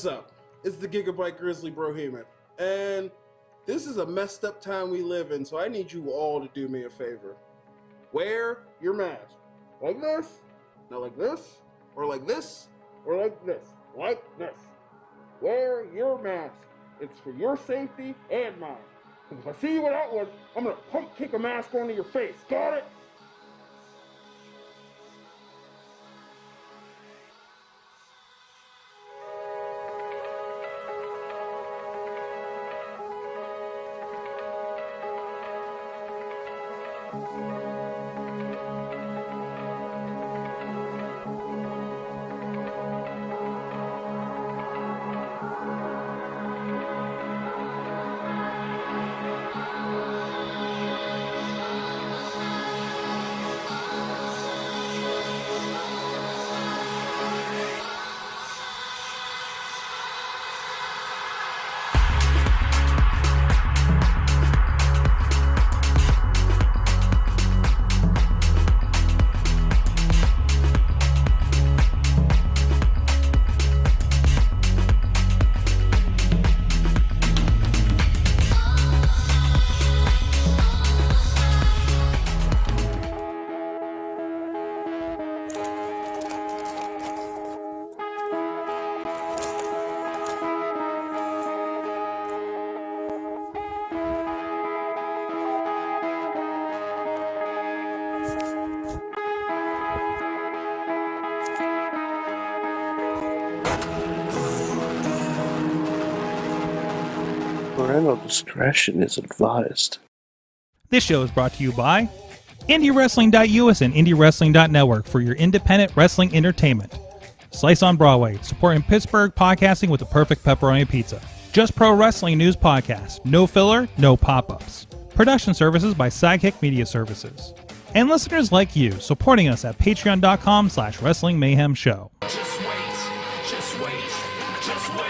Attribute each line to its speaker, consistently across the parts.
Speaker 1: What's up? It's the Gigabyte Grizzly Brohemoth, and this is a messed up time we live in, so I need you all to do me a favor. Wear your mask. Like this, not like this, or like this, or like this, like this. Wear your mask. It's for your safety and mine. Because if I see you without one, I'm gonna pump kick a mask onto your face. Got it?
Speaker 2: Parental discretion is advised.
Speaker 3: This show is brought to you by IndyWrestling.us and IndyWrestling.network for your independent wrestling entertainment. Slice on Broadway, supporting Pittsburgh podcasting with the perfect pepperoni pizza. Just Pro Wrestling News Podcast. No filler, no pop-ups. Production services by Sidekick Media Services. And listeners like you, supporting us at patreon.com/Wrestling Mayhem Show.
Speaker 4: Just wait, just wait, just wait,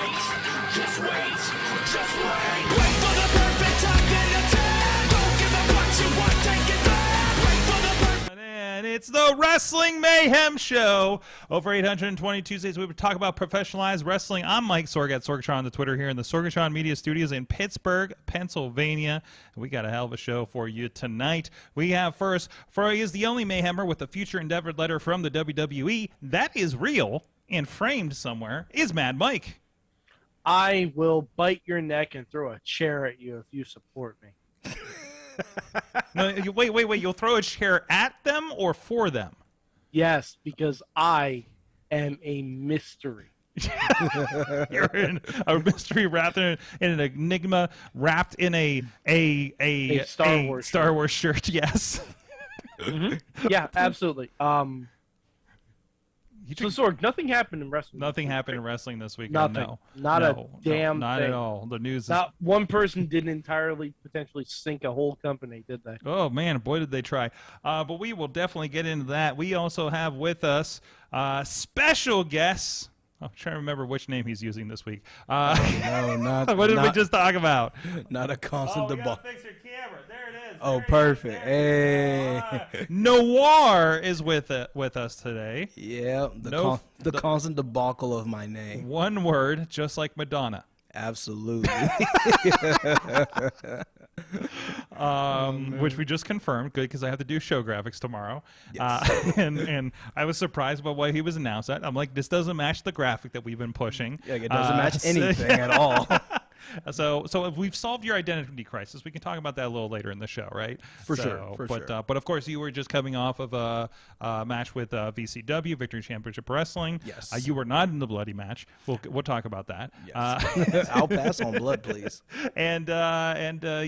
Speaker 4: just wait, just wait. Wait for the perfect time, then attack. Don't give up what you want, take it back. Wait for the perfect.
Speaker 3: And it's the Wrestling Mayhem Show. Over 820 Tuesdays, we would talk about professionalized wrestling. I'm Mike Sorg at Sorgatron on the Twitter here in the Sorgatron Media Studios in Pittsburgh, Pennsylvania. We got a hell of a show for you tonight. We have first, Froy is the only Mayhemmer with a future endeavored letter from the WWE. That is real and framed somewhere. Is Mad Mike.
Speaker 2: I will bite your neck and throw a chair at you if you support me.
Speaker 3: No, wait. You'll throw a chair at them or for them?
Speaker 2: Yes, because I am a mystery.
Speaker 3: You're in a mystery wrapped in an enigma, wrapped in a Star Wars shirt. Yes.
Speaker 2: Mm-hmm. Yeah, absolutely. So Sorg, nothing happened in wrestling.
Speaker 3: Nothing happened in wrestling this weekend.
Speaker 2: Nothing.
Speaker 3: No.
Speaker 2: Not a damn
Speaker 3: not
Speaker 2: thing.
Speaker 3: at all. The news.
Speaker 2: Not one person didn't entirely potentially sink a whole company, did they?
Speaker 3: Oh man, boy did they try. But we will definitely get into that. We also have with us special guests. I'm trying to remember which name he's using this week.
Speaker 5: No, not.
Speaker 3: What did we just talk about?
Speaker 5: Not a constant debate.
Speaker 3: Fix your camera. There it is.
Speaker 5: Oh, perfect. Hey.
Speaker 3: Noir is with us today.
Speaker 5: Yeah, the constant debacle of my name.
Speaker 3: One word, just like Madonna.
Speaker 5: Absolutely.
Speaker 3: Which we just confirmed. Good, because I have to do show graphics tomorrow.
Speaker 5: Yes.
Speaker 3: And I was surprised by why he was announced that. I'm like, this doesn't match the graphic that we've been pushing.
Speaker 5: Yeah, it doesn't match anything at all.
Speaker 3: So if we've solved your identity crisis, we can talk about that a little later in the show, right?
Speaker 5: For sure.
Speaker 3: But of course, you were just coming off of a match with VCW, Victory Championship Wrestling.
Speaker 5: Yes.
Speaker 3: You were not in the bloody match. We'll talk about that.
Speaker 5: Yes. I'll pass on blood, please.
Speaker 3: And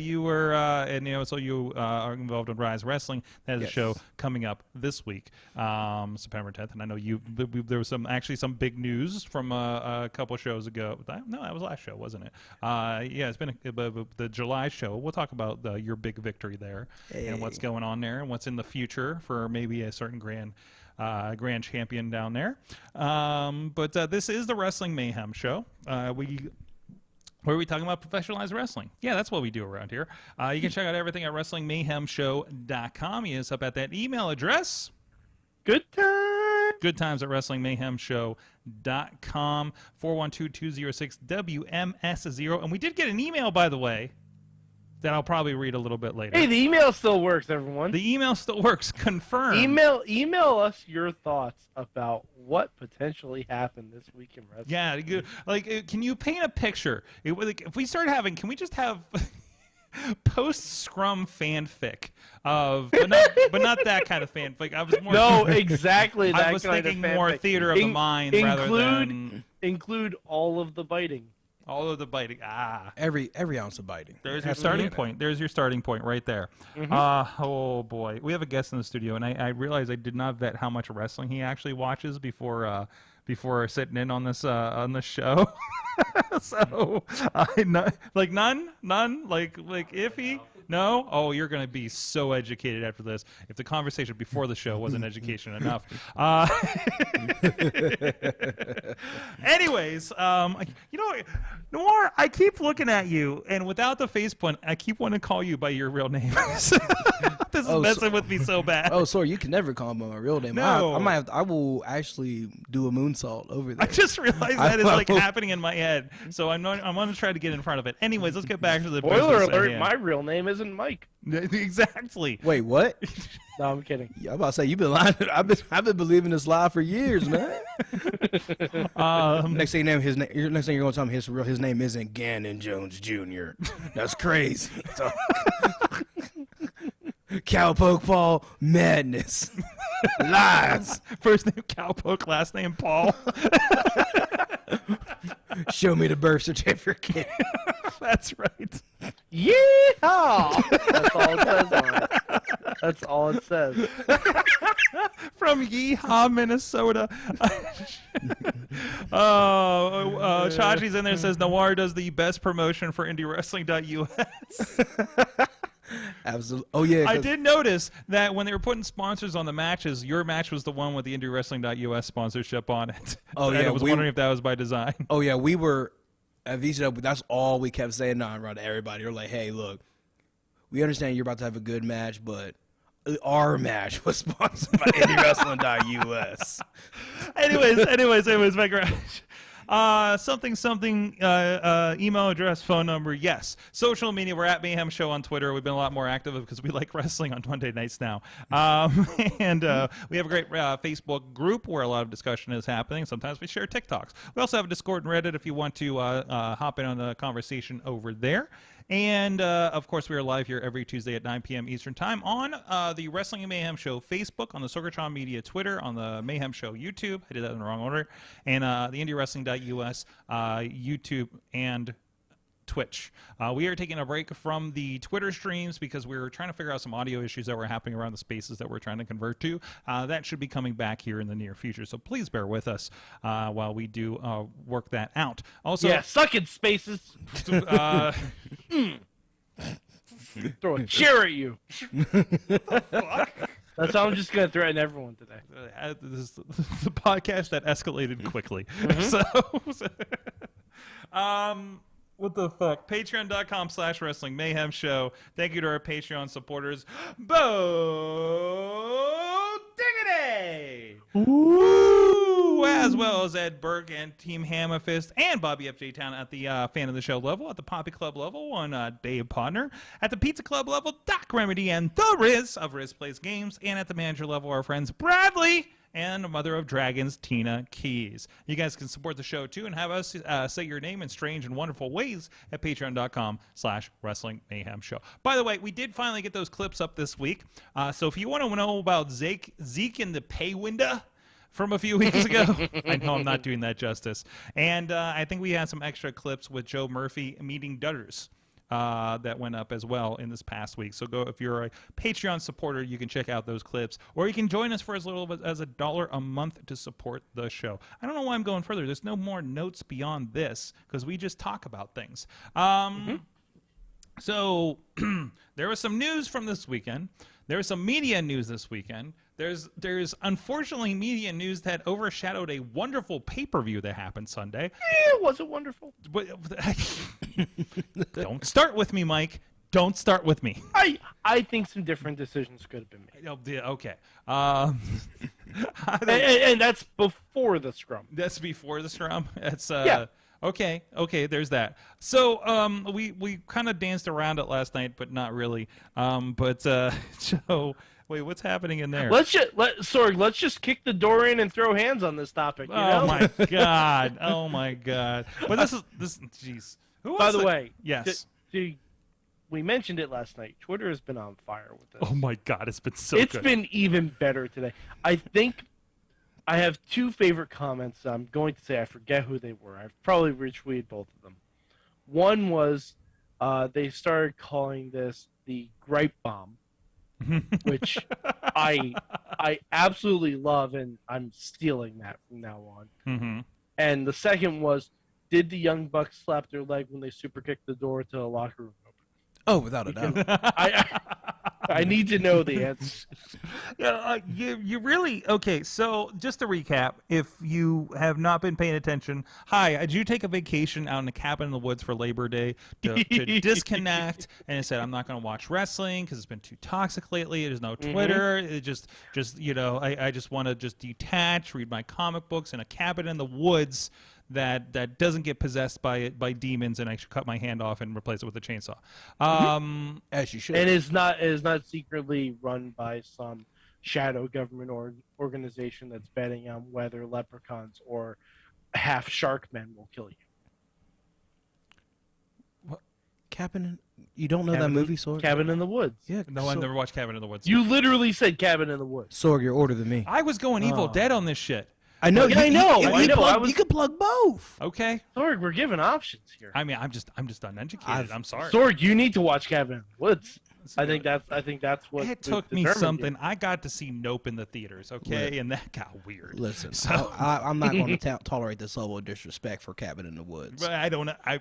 Speaker 3: you were so you are involved in Rise Wrestling. That is a show coming up this week, September 10th. And I know there was some big news from a couple shows ago. No, that was last show, wasn't it? It's been the July show. We'll talk about your big victory there and what's going on there and what's in the future for maybe a certain grand champion down there. But this is the Wrestling Mayhem Show. Where are we talking about professionalized wrestling? Yeah, that's what we do around here. You can check out everything at WrestlingMayhemShow.com. He is up at that email address.
Speaker 2: Good time.
Speaker 3: Good times at WrestlingMayhemShow.com, 412-206-WMS0. And we did get an email, by the way, that I'll probably read a little bit later.
Speaker 2: Hey, the email still works, everyone.
Speaker 3: The email still works. Confirmed.
Speaker 2: Email us your thoughts about what potentially happened this week in wrestling.
Speaker 3: Yeah, can you paint a picture? If we start having, can we just have post-Scrum fanfic of, but not that kind of fanfic. I was more.
Speaker 2: No, exactly. That
Speaker 3: I was
Speaker 2: kind
Speaker 3: thinking
Speaker 2: of
Speaker 3: more
Speaker 2: fanfic.
Speaker 3: theater of the mind rather than
Speaker 2: include all of the biting.
Speaker 3: all of the biting.
Speaker 5: Every ounce of biting.
Speaker 3: There's your starting point. There's your starting point right there. Oh boy, we have a guest in the studio, and I realized I did not vet how much wrestling he actually watches before sitting in on this show. So none, like iffy. No? Oh, you're going to be so educated after this. If the conversation before the show wasn't education enough. Anyways, Noir, I keep looking at you, and without the face pun, I keep wanting to call you by your real name. This is messing with me so bad.
Speaker 5: Oh, sorry, you can never call me by my real name.
Speaker 3: No.
Speaker 5: I will actually do a moonsault over there.
Speaker 3: I just realized that is happening in my head, so I'm going to try to get in front of it. Anyways, let's get back to the
Speaker 2: Spoiler
Speaker 3: business at
Speaker 2: alert,
Speaker 3: hand.
Speaker 2: my real name isn't Mike.
Speaker 3: Exactly.
Speaker 5: Wait, what?
Speaker 2: No, I'm kidding.
Speaker 5: Yeah, I'm about to say you've been lying. I've been believing this lie for years, man. Next thing you know, next thing you're gonna tell me his name isn't Gannon Jones Jr. That's crazy. Cowpoke Paul madness. Lies.
Speaker 3: First name Cowpoke, last name Paul.
Speaker 5: Show me the birth certificate.
Speaker 3: That's right.
Speaker 2: Yeehaw! That's all it says on it. That's all it says.
Speaker 3: From Yeehaw, Minnesota. Chachi's in there and says Noir does the best promotion for IndyWrestling.us.
Speaker 5: Absolutely. Oh yeah.
Speaker 3: I did notice that when they were putting sponsors on the matches, your match was the one with the IndyWrestling.us sponsorship on it.
Speaker 5: Oh
Speaker 3: And
Speaker 5: yeah.
Speaker 3: I was wondering if that was by design.
Speaker 5: Oh yeah, we were at VCW. That's all we kept saying around to everybody. We're like, hey, look, we understand you're about to have a good match, but our match was sponsored by IndyWrestling.us.
Speaker 3: anyways, my garage. Email address, phone number, yes. Social media, we're at Mayhem Show on Twitter. We've been a lot more active because we like wrestling on Monday nights now. And we have a great Facebook group where a lot of discussion is happening. Sometimes we share TikToks. We also have a Discord and Reddit if you want to hop in on the conversation over there. And, of course, we are live here every Tuesday at 9 p.m. Eastern Time on the Wrestling and Mayhem Show Facebook, on the Sorgatron Media Twitter, on the Mayhem Show YouTube. I did that in the wrong order. And the IndyWrestling.us YouTube and Twitch. We are taking a break from the Twitter streams because we were trying to figure out some audio issues that were happening around the spaces that we're trying to convert to. That should be coming back here in the near future, so please bear with us while we do work that out. Also,
Speaker 2: Yeah, suck it, spaces. Throw a chair at you. That's how I'm just going to threaten everyone today.
Speaker 3: This is the podcast that escalated quickly. What the fuck? Patreon.com/Wrestling Mayhem Show. Thank you to our Patreon supporters. Bo Diggity! Woo! As well as Ed Burke and Team Hammerfist and Bobby F.J. Town at the fan of the show level, at the Poppy Club level, on Dave Podner, at the Pizza Club level, Doc Remedy and The Riz of Riz Plays Games, and at the manager level, our friends Bradley and Mother of Dragons, Tina Keys. You guys can support the show, too, and have us say your name in strange and wonderful ways at patreon.com/Wrestling Mayhem Show. By the way, we did finally get those clips up this week. So if you want to know about Zeke in the pay window from a few weeks ago, I know I'm not doing that justice. And I think we had some extra clips with Joe Murphy meeting Dutters. That went up as well in this past week. So go, if you're a Patreon supporter, you can check out those clips, or you can join us for as little as $1 a month to support the show. I don't know why I'm going further. There's no more notes beyond this because we just talk about things. So there was some news from this weekend. There was some media news this weekend. There's unfortunately media news that overshadowed a wonderful pay-per-view that happened Sunday.
Speaker 2: Was it wonderful?
Speaker 3: Don't start with me, Mike. Don't start with me.
Speaker 2: I think some different decisions could have been made.
Speaker 3: Okay.
Speaker 2: And that's before the scrum.
Speaker 3: That's before the scrum. That's
Speaker 2: Yeah.
Speaker 3: Okay, there's that. So we kind of danced around it last night, but not really. So wait, what's happening in there?
Speaker 2: Let's just kick the door in and throw hands on this topic. You know?
Speaker 3: Oh my god! Oh my god! But this. Jeez. Who
Speaker 2: By
Speaker 3: was
Speaker 2: the way,
Speaker 3: yes.
Speaker 2: We mentioned it last night. Twitter has been on fire with this.
Speaker 3: Oh my god! It's been so.
Speaker 2: It's
Speaker 3: good.
Speaker 2: been even better today. I think I have two favorite comments. I'm going to say I forget who they were. I've probably retweeted both of them. One was they started calling this the gripe bomb, which I absolutely love, and I'm stealing that from now on.
Speaker 3: Mm-hmm.
Speaker 2: And the second was, did the Young Bucks slap their leg when they super kicked the door to the locker room open?
Speaker 5: Oh, without a doubt.
Speaker 2: I need to know the answer.
Speaker 3: Yeah, you really okay. So just to recap, if you have not been paying attention, hi, did you take a vacation out in a cabin in the woods for Labor Day to disconnect? And said, I'm not going to watch wrestling because it's been too toxic lately. There's no Twitter. It just I just want to just detach, read my comic books in a cabin in the woods that doesn't get possessed by demons, and I should cut my hand off and replace it with a chainsaw.
Speaker 5: As you should.
Speaker 2: And is not secretly run by some shadow government or organization that's betting on whether leprechauns or half shark men will kill you.
Speaker 5: You don't know that movie, Sorg?
Speaker 2: Cabin in the Woods.
Speaker 5: Yeah.
Speaker 3: No, I've never watched Cabin in the Woods.
Speaker 2: You literally said Cabin in the Woods.
Speaker 5: Sorg, you're older than me.
Speaker 3: I was going Evil Dead on this shit.
Speaker 5: I know.
Speaker 2: Yeah, I know.
Speaker 5: You could plug both.
Speaker 3: Okay.
Speaker 2: Sorg, we're giving options here.
Speaker 3: I mean, I'm just uneducated. I'm sorry.
Speaker 2: Sorg, you need to watch Cabin in the Woods. I think that's what
Speaker 3: It took me
Speaker 2: determined
Speaker 3: something.
Speaker 2: you.
Speaker 3: I got to see Nope in the theaters, okay, and that got weird.
Speaker 5: Listen,
Speaker 3: So-
Speaker 5: I'm not going to tolerate this level of disrespect for Cabin in the Woods.
Speaker 3: But I don't. I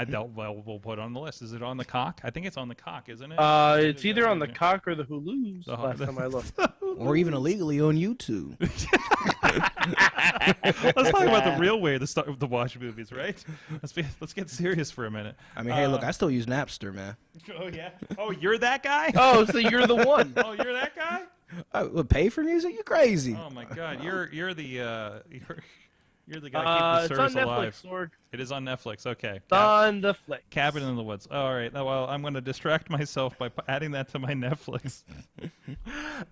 Speaker 3: don't. Well, we'll put it on the list. Is it on the cock? I think it's on the cock, isn't it?
Speaker 2: It's either on the cock or the Hulus. Last time I looked.
Speaker 5: Or even illegally on YouTube.
Speaker 3: Let's talk about the real way to watch movies, right? Let's get serious for a minute.
Speaker 5: I mean, hey, look, I still use Napster, man.
Speaker 3: Oh yeah. Oh, you're that guy?
Speaker 2: Oh, so you're the one.
Speaker 3: Oh, you're that guy?
Speaker 5: I would pay for music? You crazy?
Speaker 3: Oh my God, you're the you're the guy keeping the
Speaker 2: It's on
Speaker 3: service
Speaker 2: Netflix,
Speaker 3: alive.
Speaker 2: Sorg.
Speaker 3: It is on Netflix. Okay.
Speaker 2: It's on the flick.
Speaker 3: Cabin in the Woods. All right. Well, I'm going to distract myself by adding that to my Netflix.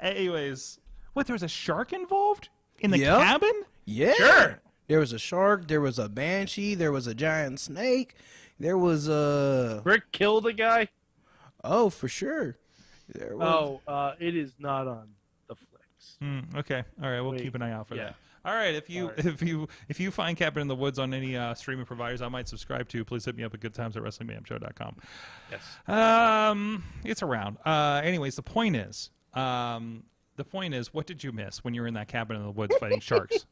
Speaker 3: Anyways, what? There was a shark involved in the
Speaker 5: Yep.
Speaker 3: cabin?
Speaker 5: Yeah.
Speaker 2: Sure.
Speaker 5: There was a shark. There was a banshee. There was a giant snake. There was a...
Speaker 2: Rick killed a guy.
Speaker 5: Oh, for sure. There was...
Speaker 2: It is not on the flicks.
Speaker 3: Okay. All right. We'll
Speaker 2: Wait,
Speaker 3: keep an eye out for
Speaker 2: yeah.
Speaker 3: that. All right. If you find Cabin in the Woods on any streaming providers I might subscribe to, please hit me up at goodtimes@wrestlingmayhemshow.com.
Speaker 2: Yes.
Speaker 3: It's around. Anyways, the point is, what did you miss when you were in that cabin in the woods fighting sharks?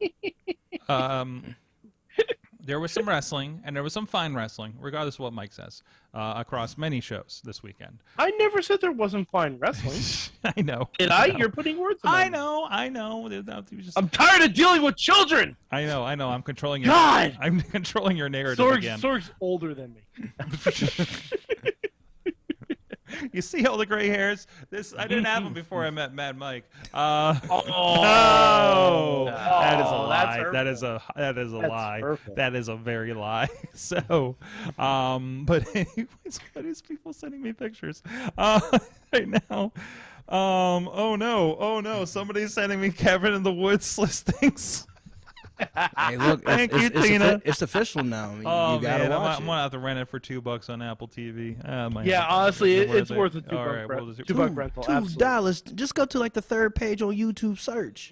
Speaker 3: There was some wrestling, and there was some fine wrestling, regardless of what Mike says, across many shows this weekend.
Speaker 2: I never said there wasn't fine wrestling.
Speaker 3: I know.
Speaker 2: Did I? You're putting words in my mouth.
Speaker 3: I know.
Speaker 2: I'm tired of dealing with children.
Speaker 3: I know. I'm controlling your.
Speaker 2: God!
Speaker 3: I'm controlling your narrative again.
Speaker 2: Sorg's older than me.
Speaker 3: You see all the gray hairs? I didn't have them before I met Mad Mike.
Speaker 2: Oh,
Speaker 3: That is a lie.
Speaker 2: that's
Speaker 3: That is a
Speaker 2: That's
Speaker 3: lie.
Speaker 2: hurtful.
Speaker 3: That is a very lie. So, but anyways, what is people sending me pictures right now? Oh no, somebody's sending me Cabin in the Woods listings.
Speaker 5: Hey, look,
Speaker 3: Thank you, Tina.
Speaker 5: it's official now. You
Speaker 3: Oh
Speaker 5: gotta
Speaker 3: man,
Speaker 5: watch
Speaker 3: I'm
Speaker 5: it.
Speaker 3: gonna have to rent it for $2 on Apple TV.
Speaker 2: Yeah, honestly, it's worth a
Speaker 3: All right,
Speaker 2: $2
Speaker 3: we'll just-
Speaker 2: $2 rental. Absolutely.
Speaker 5: $2. Just go to like the third page on YouTube search.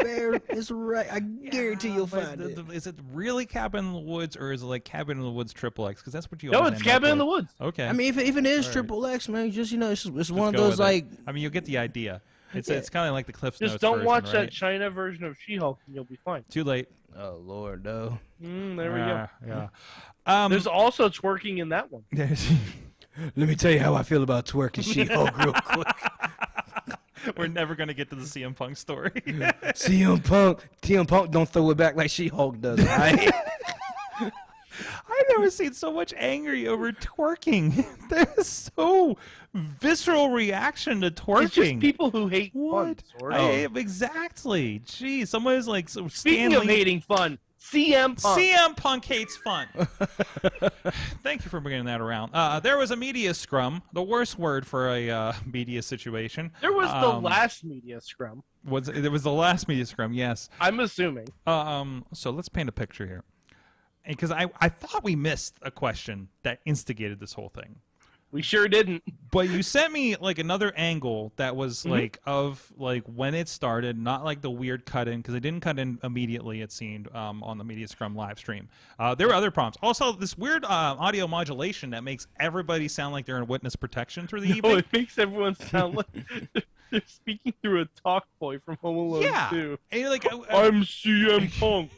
Speaker 5: There, it's right. I guarantee you'll
Speaker 3: But
Speaker 5: find it.
Speaker 3: Is it really Cabin in the Woods, or is it like Cabin in the Woods XXX? Because that's what you.
Speaker 2: No,
Speaker 3: always
Speaker 2: it's
Speaker 3: end up
Speaker 2: Cabin in
Speaker 3: with.
Speaker 2: the Woods.
Speaker 3: Okay.
Speaker 5: I mean, if it is
Speaker 3: All right.
Speaker 5: Triple X, man, just it's
Speaker 3: Just
Speaker 5: one of
Speaker 3: go
Speaker 5: those
Speaker 3: with it.
Speaker 5: like.
Speaker 3: I mean, you'll get the idea. It's kind of like the Cliff's
Speaker 2: Just
Speaker 3: Notes
Speaker 2: don't
Speaker 3: version,
Speaker 2: watch
Speaker 3: right?
Speaker 2: that China version of She-Hulk, and you'll be fine.
Speaker 3: Too late.
Speaker 5: Oh Lord, no.
Speaker 2: There we go.
Speaker 3: Yeah.
Speaker 2: There's also twerking in that one.
Speaker 3: there's-
Speaker 5: Let me tell you how I feel about twerking She-Hulk real quick.
Speaker 3: We're never gonna get to the CM Punk story.
Speaker 5: CM Punk don't throw it back like She-Hulk does. Right?
Speaker 3: I never seen so much anger over twerking. There's so visceral reaction to twerking.
Speaker 2: It's just people who hate fun.
Speaker 3: What?
Speaker 2: Sort of.
Speaker 3: Exactly. Jeez, somebody's like so
Speaker 2: Speaking of hating fun, CM Punk.
Speaker 3: CM Punk hates fun. Thank you for bringing that around. There was a media scrum, the worst word for a media situation.
Speaker 2: There was the last media scrum.
Speaker 3: There was the last media scrum, yes.
Speaker 2: I'm assuming.
Speaker 3: So let's paint a picture here. Because I thought we missed a question that instigated this whole thing.
Speaker 2: We sure didn't.
Speaker 3: But you sent me like another angle that was like of like when it started, not like the weird cut in, because it didn't cut in immediately, it seemed, on the Media Scrum live stream. There were other prompts. Also, this weird audio modulation that makes everybody sound like they're in witness protection through the evening.
Speaker 2: It makes everyone sound like they're speaking through a talk boy from Home Alone 2.
Speaker 3: And you're like,
Speaker 2: I'm CM Punk,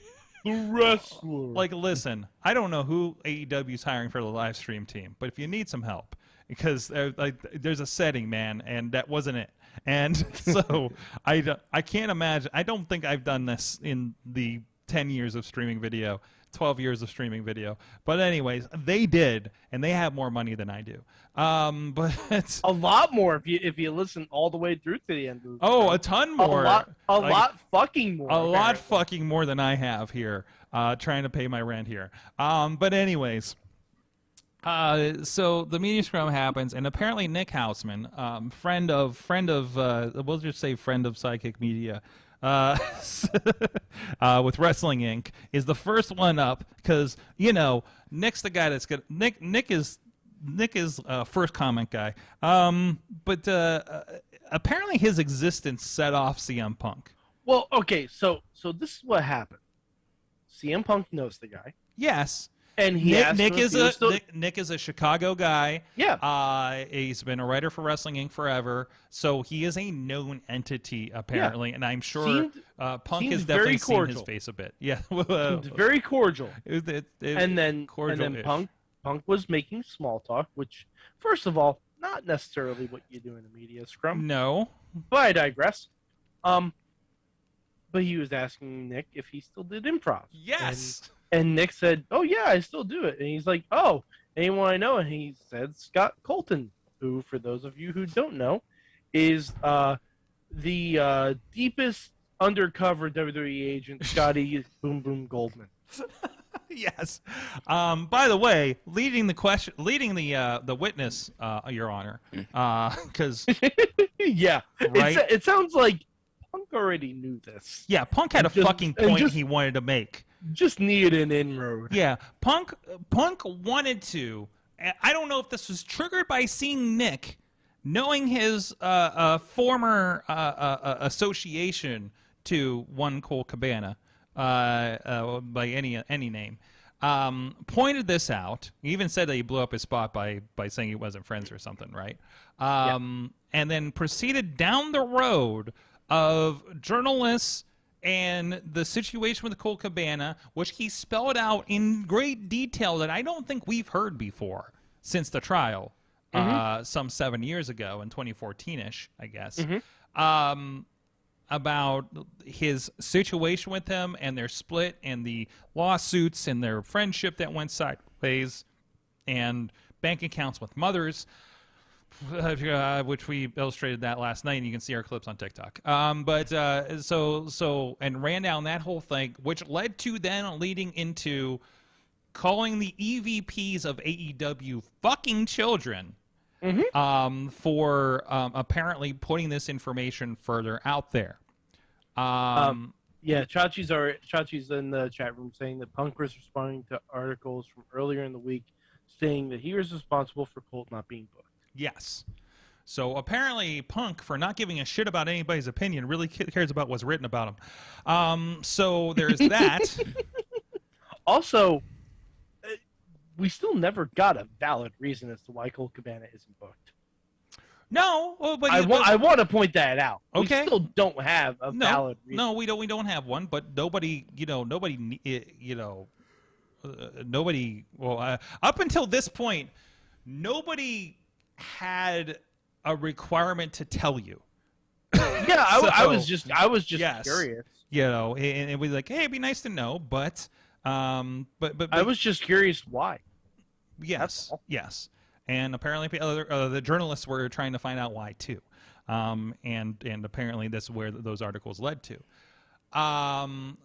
Speaker 2: the wrestler.
Speaker 3: Like, listen, I don't know who AEW is hiring for the live stream team, but if you need some help, because there's a setting, man, and that wasn't it. And so I can't imagine. I don't think I've done this in the 10 years of streaming video, 12 years of streaming video. But anyways, they did, and they have more money than I do. But it's
Speaker 2: a lot more if you listen all the way through to the end of the
Speaker 3: show. A ton more.
Speaker 2: A lot fucking more.
Speaker 3: A lot fucking more than I have here, trying to pay my rent here. But anyways. So the media scrum happens, and apparently Nick Houseman, friend of we'll just say friend of Psychic Media, with Wrestling Inc., is the first one up because Nick's the guy that's good. Nick is first comment guy. But apparently his existence set off CM Punk.
Speaker 2: Well, okay, so this is what happened. CM Punk knows the guy.
Speaker 3: Yes.
Speaker 2: And
Speaker 3: Nick is a Chicago guy.
Speaker 2: Yeah.
Speaker 3: He's been a writer for Wrestling Inc. forever, so he is a known entity apparently, and I'm sure Punk has definitely seen his face a bit. Yeah.
Speaker 2: Very cordial. And then
Speaker 3: cordial-ish.
Speaker 2: Punk was making small talk, which, first of all, not necessarily what you do in a media scrum.
Speaker 3: No.
Speaker 2: But I digress. But he was asking Nick if he still did improv.
Speaker 3: Yes.
Speaker 2: And Nick said, "Oh yeah, I still do it." And he's like, "Oh, anyone I know?" And he said Scott Colton, who, for those of you who don't know, is the deepest undercover WWE agent, Scotty Boom Boom Goldman.
Speaker 3: Yes. By the way, leading the witness, Your Honor, because
Speaker 2: yeah,
Speaker 3: right?
Speaker 2: It sounds like Punk already knew this.
Speaker 3: Yeah, Punk had a fucking point he wanted to make.
Speaker 2: Just needed an inroad.
Speaker 3: Yeah, Punk wanted to. I don't know if this was triggered by seeing Nick, knowing his former association to one Colt Cabana by any name. Pointed this out. He even said that he blew up his spot by saying he wasn't friends or something, right? And then proceeded down the road of journalists and the situation with the Colt Cabana, which he spelled out in great detail that I don't think we've heard before since the trial, some 7 years ago in 2014-ish, I guess, about his situation with him and their split and the lawsuits and their friendship that went sideways and bank accounts with mothers, which we illustrated that last night, and you can see our clips on TikTok. And ran down that whole thing, which led to then leading into calling the EVPs of AEW fucking children for apparently putting this information further out there.
Speaker 2: Yeah, Chachi's in the chat room saying that Punk was responding to articles from earlier in the week saying that he was responsible for Colt not being booked.
Speaker 3: Yes. So apparently Punk, for not giving a shit about anybody's opinion, really cares about what's written about him. So there's that.
Speaker 2: Also, we still never got a valid reason as to why Colt Cabana isn't booked.
Speaker 3: No, but
Speaker 2: I want to point that out.
Speaker 3: Okay.
Speaker 2: We still don't have a valid reason.
Speaker 3: No, we don't have one. But nobody. Well, up until this point, nobody had a requirement to tell you.
Speaker 2: Yeah, I was just curious.
Speaker 3: And it was like, hey, it'd be nice to know, but
Speaker 2: I was just curious why.
Speaker 3: Yes, yes. And apparently the journalists were trying to find out why too. And apparently that's where those articles led to.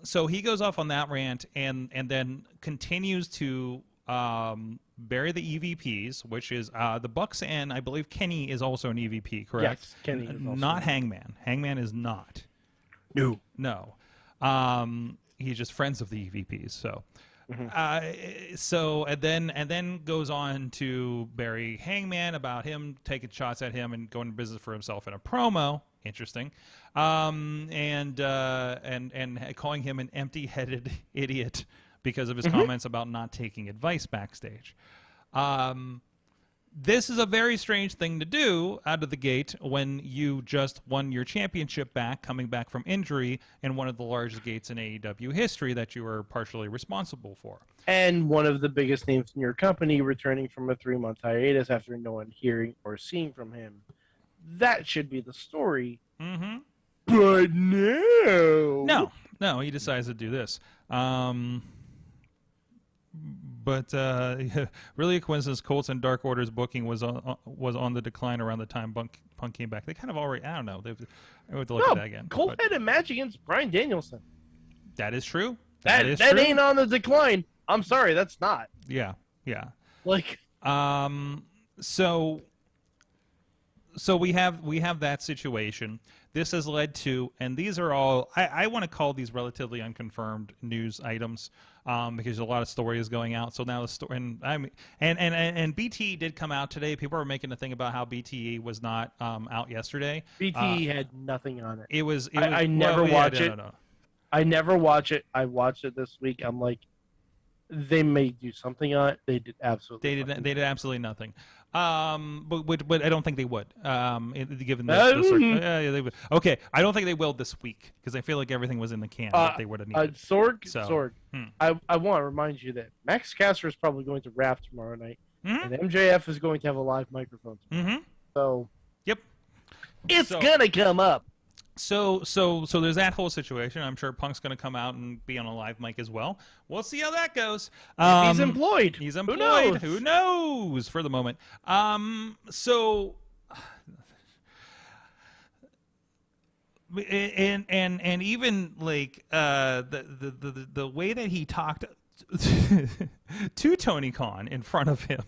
Speaker 3: So he goes off on that rant and then continues to bury the EVPs, which is the Bucks, and I believe Kenny is also an EVP, correct?
Speaker 2: Yes, Kenny is also
Speaker 3: not Hangman. Hangman is not. No. He's just friends of the EVPs. So, and then goes on to bury Hangman about him taking shots at him and going to business for himself in a promo. Interesting, and calling him an empty-headed idiot because of his comments about not taking advice backstage. This is a very strange thing to do out of the gate when you just won your championship back, coming back from injury in one of the largest gates in AEW history that you were partially responsible for.
Speaker 2: And one of the biggest names in your company returning from a 3-month hiatus after no one hearing or seeing from him. That should be the story.
Speaker 3: Mm-hmm.
Speaker 2: But no.
Speaker 3: No, he decides to do this. But really a coincidence. Colts and Dark Order's booking was on the decline around the time Punk came back. They kind of already, I don't know. I would look at that again.
Speaker 2: Colt had a match against Bryan Danielson.
Speaker 3: That is true.
Speaker 2: That
Speaker 3: is true.
Speaker 2: ain't on the decline. I'm sorry, that's not.
Speaker 3: Yeah.
Speaker 2: Like,
Speaker 3: so we have that situation. This has led to, and these are all, I want to call these relatively unconfirmed news items, because a lot of stories going out. So now the story, and BTE did come out today. People are making a thing about how BTE was not out yesterday.
Speaker 2: BTE had nothing on it.
Speaker 3: It was
Speaker 2: I never watch it.
Speaker 3: No.
Speaker 2: I never watch it. I watched it this week. I'm like, they may do something on it. They did absolutely.
Speaker 3: They did absolutely nothing. But I don't think they would. Given the they would. Okay, I don't think they will this week because I feel like everything was in the can that they would have needed.
Speaker 2: Sorg. I want to remind you that Max Caster is probably going to rap tomorrow night, and MJF is going to have a live microphone tomorrow. So,
Speaker 3: yep,
Speaker 2: it's gonna come up.
Speaker 3: So there's that whole situation. I'm sure Punk's going to come out and be on a live mic as well. We'll see how that goes.
Speaker 2: He's employed.
Speaker 3: He's employed. Who knows for the moment. So and even like the way that he talked to Tony Khan in front of him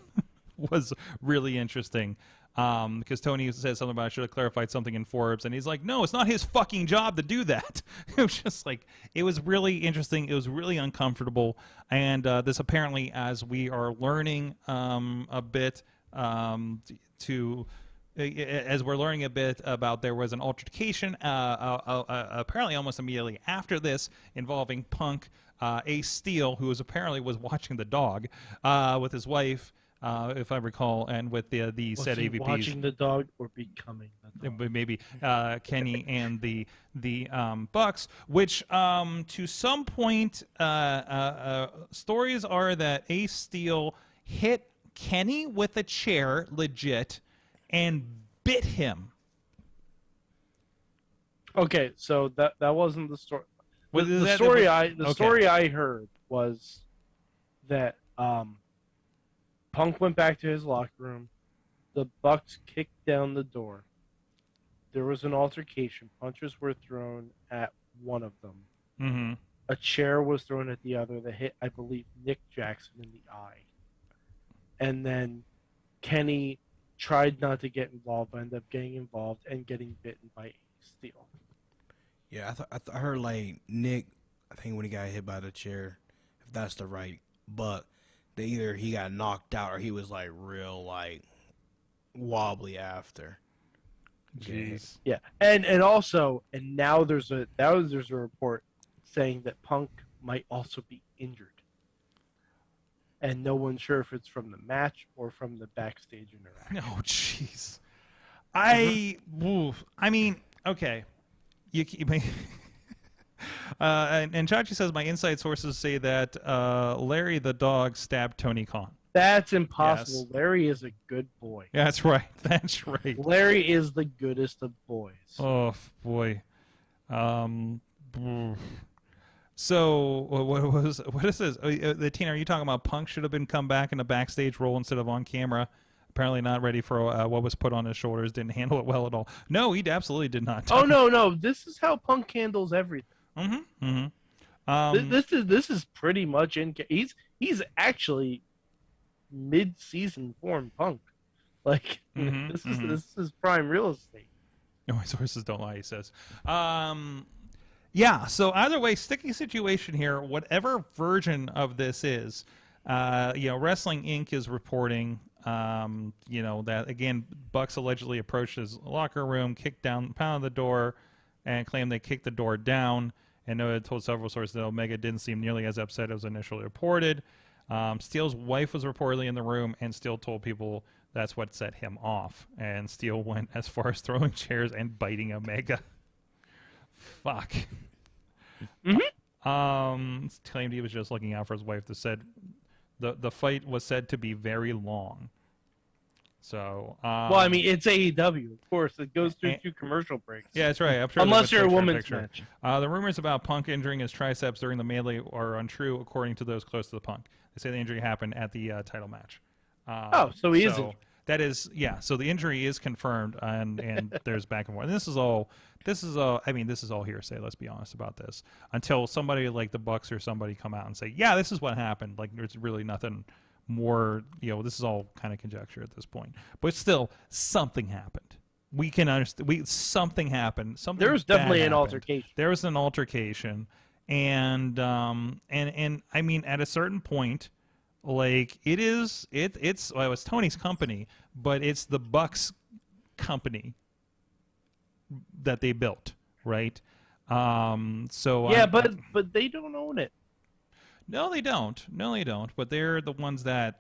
Speaker 3: was really interesting. Because Tony said something about I should have clarified something in Forbes, and he's like, no, it's not his fucking job to do that. It was just like, it was really interesting. It was really uncomfortable. And this apparently, as we are learning a bit as we're learning a bit about, there was an altercation apparently almost immediately after this involving Punk, Ace Steel, who apparently was watching the dog with his wife. If I recall, and with the said AVPs,
Speaker 2: watching the dog or becoming the dog?
Speaker 3: Maybe Kenny and the Bucks, which to some point stories are that Ace Steel hit Kenny with a chair, legit, and bit him.
Speaker 2: Okay, so that wasn't the story. The story I heard was that Punk went back to his locker room. The Bucks kicked down the door. There was an altercation. Punches were thrown at one of them.
Speaker 3: Mm-hmm.
Speaker 2: A chair was thrown at the other that hit, I believe, Nick Jackson in the eye. And then Kenny tried not to get involved, but ended up getting involved and getting bitten by Steel.
Speaker 5: Yeah, I heard like Nick, I think when he got hit by the chair, if that's the right, but either he got knocked out or he was like real like wobbly after.
Speaker 3: Jeez.
Speaker 2: Yeah, and also, and now there's a report saying that Punk might also be injured, and no one's sure if it's from the match or from the backstage interaction.
Speaker 3: Oh, jeez. I mean, okay. You and Chachi says my inside sources say that Larry the dog stabbed Tony Khan.
Speaker 2: That's impossible.
Speaker 3: Yes.
Speaker 2: Larry is a good boy.
Speaker 3: Yeah, that's right. That's right.
Speaker 2: Larry is the goodest of boys.
Speaker 3: Oh boy. So what is this? The Tina, are you talking about Punk should have been come back in a backstage role instead of on camera? Apparently not ready for what was put on his shoulders. Didn't handle it well at all. No, he absolutely did not.
Speaker 2: Oh no! This is how Punk handles everything. This is pretty much in. He's actually mid-season form Punk. Like this is prime real estate.
Speaker 3: No, my sources don't lie. He says. Yeah. So either way, sticky situation here. Whatever version of this is, Wrestling Inc. is reporting. That again, Bucks allegedly approached his locker room, pounded the door, and claimed they kicked the door down. And Noah told several sources that Omega didn't seem nearly as upset as initially reported. Steele's wife was reportedly in the room, and Steele told people that's what set him off. And Steele went as far as throwing chairs and biting Omega. Fuck. Claimed he was just looking out for his wife. The fight was said to be very long. So,
Speaker 2: well, I mean, it's AEW, of course. It goes through 2 commercial breaks.
Speaker 3: Yeah, that's right. I'm sure
Speaker 2: unless you're a women's match.
Speaker 3: The rumors about Punk injuring his triceps during the melee are untrue, according to those close to the Punk. They say the injury happened at the title match.
Speaker 2: So he is injured.
Speaker 3: That is, yeah. So the injury is confirmed, and there's back and forth. And this is all. I mean, this is all hearsay. Let's be honest about this. Until somebody like the Bucks or somebody come out and say, yeah, this is what happened. Like, there's really nothing more. This is all kind of conjecture at this point. But still, something happened. We can understand. Something happened. There was
Speaker 2: definitely an altercation.
Speaker 3: There was an altercation, and I mean, at a certain point. Like it's Tony's company, but it's the Bucks company that they built, right? So
Speaker 2: yeah, but they don't own it.
Speaker 3: No, they don't. No, they don't. But they're the ones that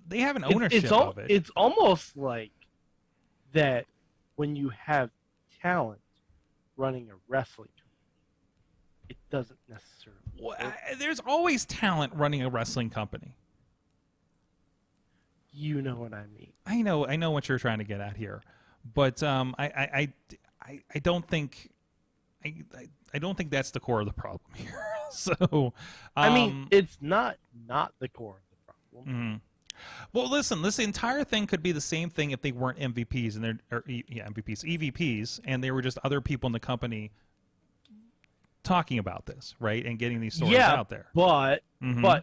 Speaker 3: they have an ownership of it.
Speaker 2: It's almost like that when you have talent running a wrestling. It doesn't necessarily.
Speaker 3: Well, there's always talent running a wrestling company.
Speaker 2: You know what I mean.
Speaker 3: I know what you're trying to get at here, but I don't think I don't think that's the core of the problem here. So
Speaker 2: I mean, it's not the core of the problem.
Speaker 3: Mm-hmm. Well, listen, this entire thing could be the same thing if they weren't MVPs and EVPs, and they were just other people in the company talking about this, right, and getting these stories out there.
Speaker 2: But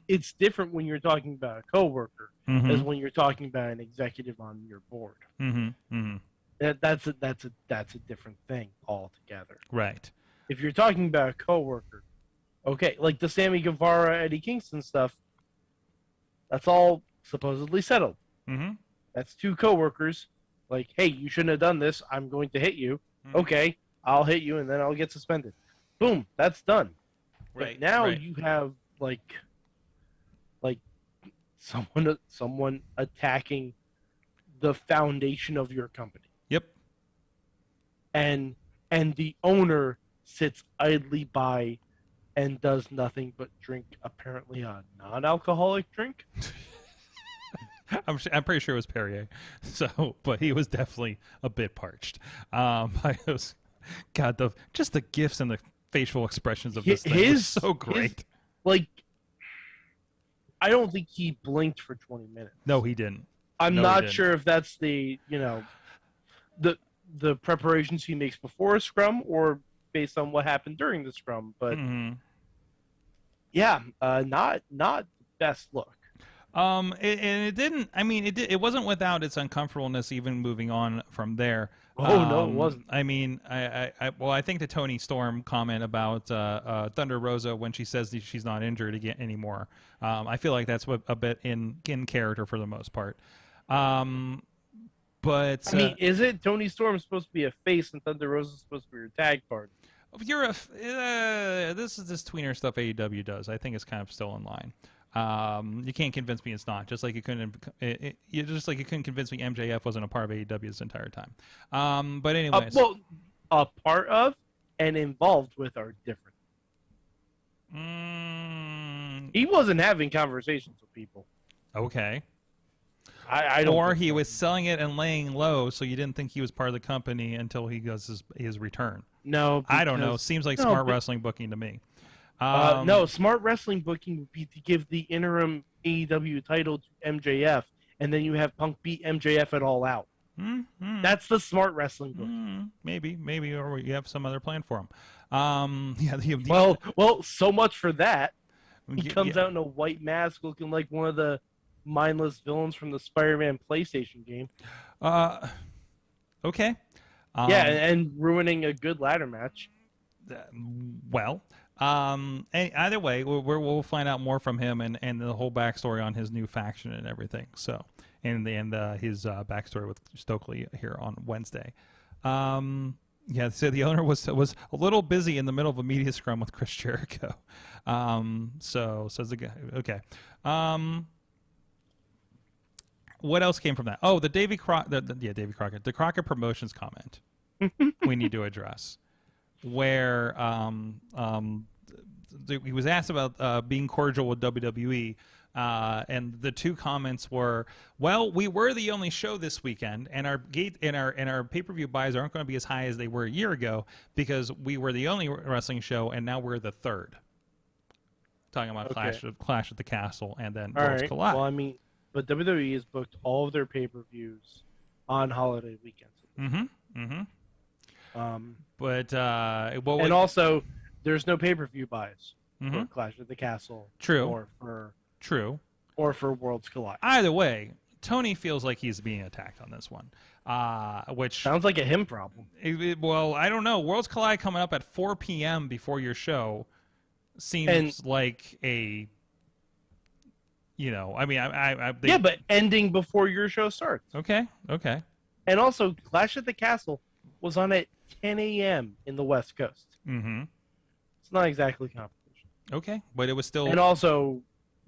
Speaker 2: it's different when you're talking about a coworker as when you're talking about an executive on your board. That's a different thing altogether.
Speaker 3: Right.
Speaker 2: If you're talking about a coworker, okay, like the Sammy Guevara, Eddie Kingston stuff, that's all supposedly settled. That's 2 coworkers. Like, hey, you shouldn't have done this. I'm going to hit you. Okay, I'll hit you, and then I'll get suspended. Boom, that's done. Right. But now you have like someone attacking the foundation of your company.
Speaker 3: Yep.
Speaker 2: And the owner sits idly by and does nothing but drink apparently a non-alcoholic drink.
Speaker 3: I'm pretty sure it was Perrier. So, but he was definitely a bit parched. God, just the gifs and the facial expressions of this thing was so great.
Speaker 2: I don't think he blinked for 20 minutes.
Speaker 3: No, he didn't.
Speaker 2: I'm not sure if that's the preparations he makes before a scrum or based on what happened during the scrum, but not the best look.
Speaker 3: And it didn't. I mean, it wasn't without its uncomfortableness. Even moving on from there.
Speaker 2: Oh no, it wasn't.
Speaker 3: I mean, I think the Tony Storm comment about Thunder Rosa when she says that she's not injured again anymore. I feel like that's a bit in character for the most part. But
Speaker 2: I mean, is it Tony Storm supposed to be a face and Thunder Rosa supposed to be your tag partner?
Speaker 3: You're this is this tweener stuff AEW does. I think it's kind of still in line. You can't convince me it's not. Just like you couldn't convince me MJF wasn't a part of AEW this entire time. But anyways,
Speaker 2: a part of and involved with are different. He wasn't having conversations with people.
Speaker 3: Okay.
Speaker 2: I don't.
Speaker 3: Or he was selling it and laying low, so you didn't think he was part of the company until he does his return.
Speaker 2: No,
Speaker 3: I don't know.
Speaker 2: because-
Speaker 3: Seems like
Speaker 2: no,
Speaker 3: smart
Speaker 2: but-
Speaker 3: wrestling booking to me.
Speaker 2: No, smart wrestling booking would be to give the interim AEW title to MJF, and then you have Punk beat MJF at All Out. That's the smart wrestling book.
Speaker 3: Maybe, or you have some other plan for him.
Speaker 2: Well, so much for that. He comes
Speaker 3: yeah.
Speaker 2: out in a white mask, looking like one of the mindless villains from the Spider-Man PlayStation game.
Speaker 3: Okay.
Speaker 2: And ruining a good ladder match.
Speaker 3: Well, either way, we'll find out more from him and the whole backstory on his new faction and everything. So, and his backstory with Stokely here on Wednesday. So the owner was a little busy in the middle of a media scrum with Chris Jericho. So says the guy. Okay. What else came from that? Oh, the Davy Crockett, the Crockett Promotions comment we need to address, where he was asked about being cordial with WWE, and the two comments were, "Well, we were the only show this weekend, and our pay-per-view buys aren't going to be as high as they were a year ago because we were the only wrestling show, and now we're the third." Talking about Clash at the Castle, and then Worlds Collide.
Speaker 2: Well, I mean, but WWE has booked all of their pay-per-views on holiday weekends. And also, there's no pay-per-view buys for Clash at the Castle.
Speaker 3: True.
Speaker 2: Or for Worlds Collide.
Speaker 3: Either way, Tony feels like he's being attacked on this one, which
Speaker 2: sounds like a him problem.
Speaker 3: Well, I don't know. Worlds Collide coming up at 4 p.m. before your show seems like a. But ending before your show starts. Okay.
Speaker 2: And also, Clash at the Castle was on at 10 a.m. in the West Coast. It's not exactly competition.
Speaker 3: Okay, but it was still.
Speaker 2: And also,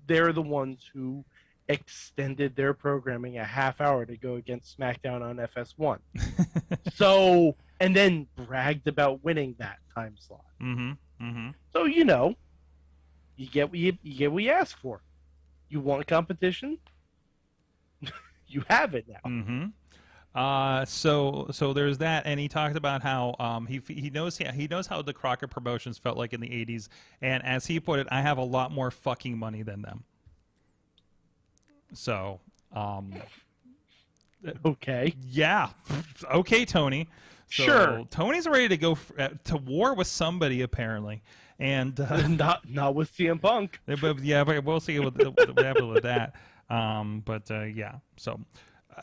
Speaker 2: they're the ones who extended their programming a half hour to go against SmackDown on FS1. So, and then bragged about winning that time slot. So you get what you ask for. You want competition? You have it now.
Speaker 3: So there's that, and he talked about how he knows how the Crockett Promotions felt like in the 80s, and as he put it, I have a lot more fucking money than them. So,
Speaker 2: okay,
Speaker 3: yeah, okay, Tony. So,
Speaker 2: sure,
Speaker 3: Tony's ready to go to war with somebody apparently, and
Speaker 2: not with CM Punk.
Speaker 3: But we'll see what happens with that. Yeah, so.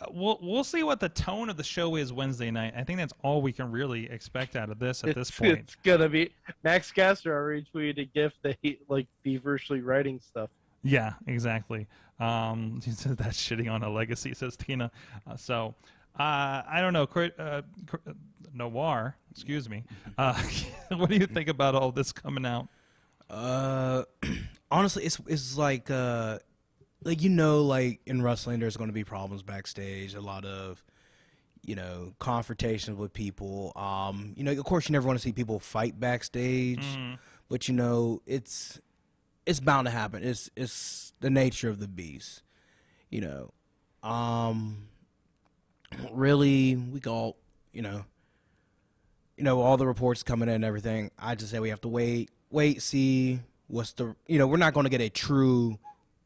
Speaker 3: We'll see what the tone of the show is Wednesday night. I think that's all we can really expect out of this at this point.
Speaker 2: It's gonna be Max Caster already tweeted a GIF that he feverishly writing stuff.
Speaker 3: Yeah, exactly. He says that's shitting on a legacy, says Tina. I don't know. Noir, excuse me. What do you think about all this coming out?
Speaker 5: Honestly, it's like in wrestling, there's going to be problems backstage, a lot of, confrontations with people. Of course, you never want to see people fight backstage, but it's bound to happen. It's the nature of the beast, Really, we all, all the reports coming in and everything. I just say we have to wait, see what's we're not going to get a true.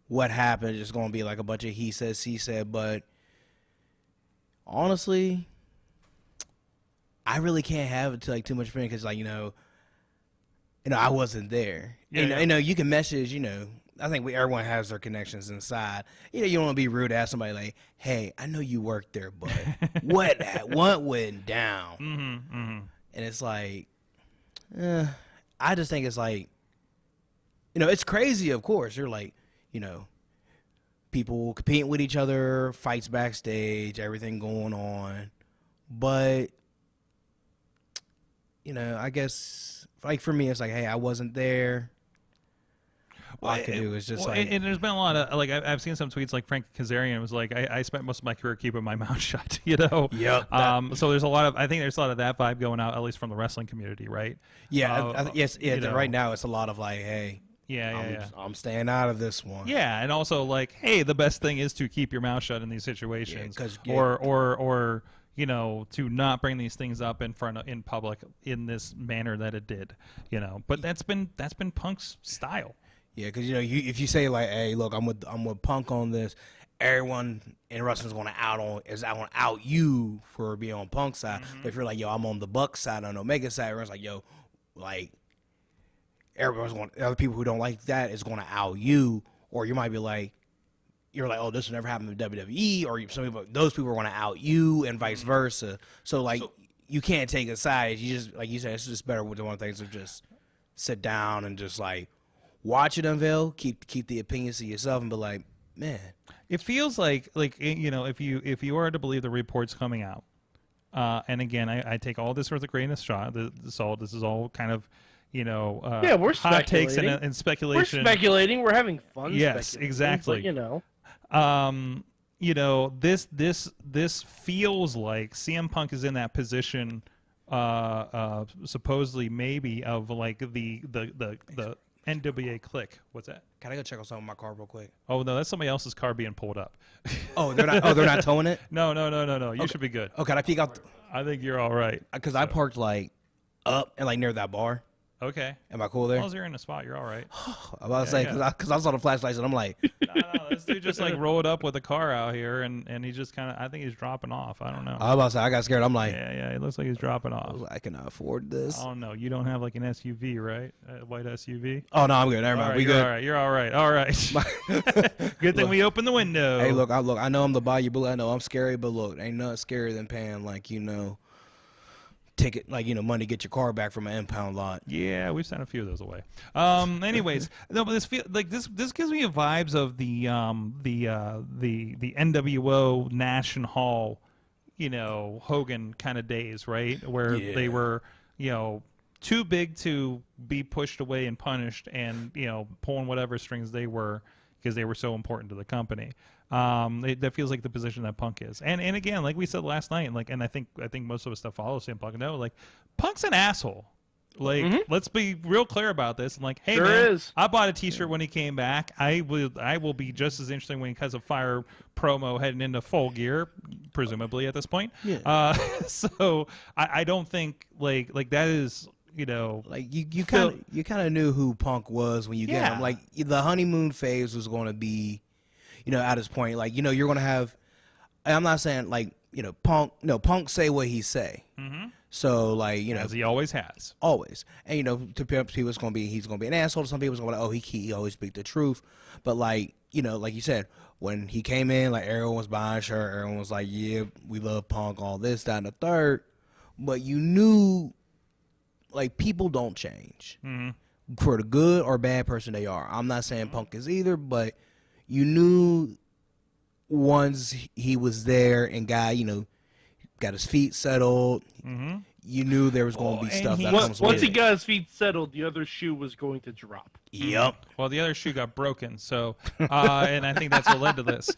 Speaker 5: What happened is going to be like a bunch of he said, she said, but honestly, I really can't have it to too much opinion because I wasn't there. You can message, I think everyone has their connections inside. You don't want to be rude to ask somebody like, hey, I know you worked there, but what went down? And it's like, I just think it's like, it's crazy, of course. You're like, people competing with each other, fights backstage, everything going on. But, I guess, like, for me, it's like, hey, I wasn't there. All I can do is just
Speaker 3: and there's been a lot of, I've seen some tweets, like Frank Kazarian was like, I spent most of my career keeping my mouth shut, Yep. So there's I think there's a lot of that vibe going out, at least from the wrestling community, right?
Speaker 5: Yeah. Right now it's a lot of like, hey, I'm staying out of this one.
Speaker 3: Yeah, and also like, hey, the best thing is to keep your mouth shut in these situations, or to not bring these things up in public in this manner that it did, But that's been Punk's style.
Speaker 5: Yeah, because if you say like, "Hey, look, I'm with Punk on this," everyone in wrestling is going to out you for being on Punk's side. But if you're like, "Yo, I'm on the Buck side, on Omega side," everyone's like, "Yo, like other people who don't like that is going to out you," or you might be like. You're like, oh, this will never happen in WWE, or those people are going to out you, and vice versa. So, you can't take a side. You just, like you said, it's just better with one of the things to just sit down and just like watch it unveil, keep the opinions to yourself, and be like, man.
Speaker 3: It feels like if you are to believe the reports coming out, and again, I take all this with a grain of salt. This is all kind of.
Speaker 2: We're
Speaker 3: hot takes
Speaker 2: speculating.
Speaker 3: and speculation.
Speaker 2: We're speculating. We're having fun.
Speaker 3: Yes, exactly.
Speaker 2: But,
Speaker 3: this feels like CM Punk is in that position, supposedly maybe of like the NWA clique. What's that?
Speaker 5: Can I go check on something in my car real quick?
Speaker 3: Oh no, that's somebody else's car being pulled up.
Speaker 5: Oh, they're not towing it.
Speaker 3: No. You should be good.
Speaker 5: Oh, can I peek out?
Speaker 3: I think you're all right.
Speaker 5: Because I parked like up and like near that bar.
Speaker 3: Okay.
Speaker 5: Am I cool there?
Speaker 3: As long as you're in a spot, you're all right.
Speaker 5: I'm about to say, because I saw the flashlights and I'm like.
Speaker 3: No, this dude just like rolled up with a car out here and he just kind of, I think he's dropping off. I don't know.
Speaker 5: I was about to say, I got scared. I'm like.
Speaker 3: Yeah, it looks like he's dropping off.
Speaker 5: I was like, I cannot afford this.
Speaker 3: Oh no, you don't have like an SUV, right? A white SUV?
Speaker 5: Oh, no, I'm good. Never mind.
Speaker 3: Right,
Speaker 5: We good.
Speaker 3: All right, you're all right. All right. Good thing we opened the window.
Speaker 5: Hey, look, I know I'm the Bayou Bullet. I know I'm scary, but look, ain't nothing scarier than paying ticket, money to get your car back from an impound lot.
Speaker 3: Yeah, we've sent a few of those away. Anyways, no, but this gives me vibes of the NWO Nash Hall, Hogan kind of days, right? Where they were, too big to be pushed away and punished, and pulling whatever strings they were because they were so important to the company. That feels like the position that Punk is, and again, like we said last night, and I think most of us that follow CM Punk know, like, Punk's an asshole. Like, let's be real clear about this. And like, hey, man, I bought a T-shirt when he came back. I will be just as interesting when he has a fire promo heading into Full Gear, presumably at this point. Yeah. So I don't think like that is.
Speaker 5: Like you kind of knew who Punk was when you get him. Like, the honeymoon phase was going to be, at his point. Like, you're going to have. I'm not saying like Punk. No, Punk say what he say. Mm-hmm. So like
Speaker 3: as he always has.
Speaker 5: Always, and to people it's going to be he's going to be an asshole. To some people it's going to be like, oh, he always speak the truth. But like like you said, when he came in, like, everyone was buying a shirt. Everyone was like, yeah, we love Punk, all this, that, and the third. But you knew. Like, people don't change for the good or bad person they are. I'm not saying Punk is either, but you knew once he was there and got his feet settled, you knew there was going to be stuff that comes with it.
Speaker 2: Once he got his feet settled, the other shoe was going to drop.
Speaker 5: Yep.
Speaker 3: Well, the other shoe got broken, so and I think that's what led to this.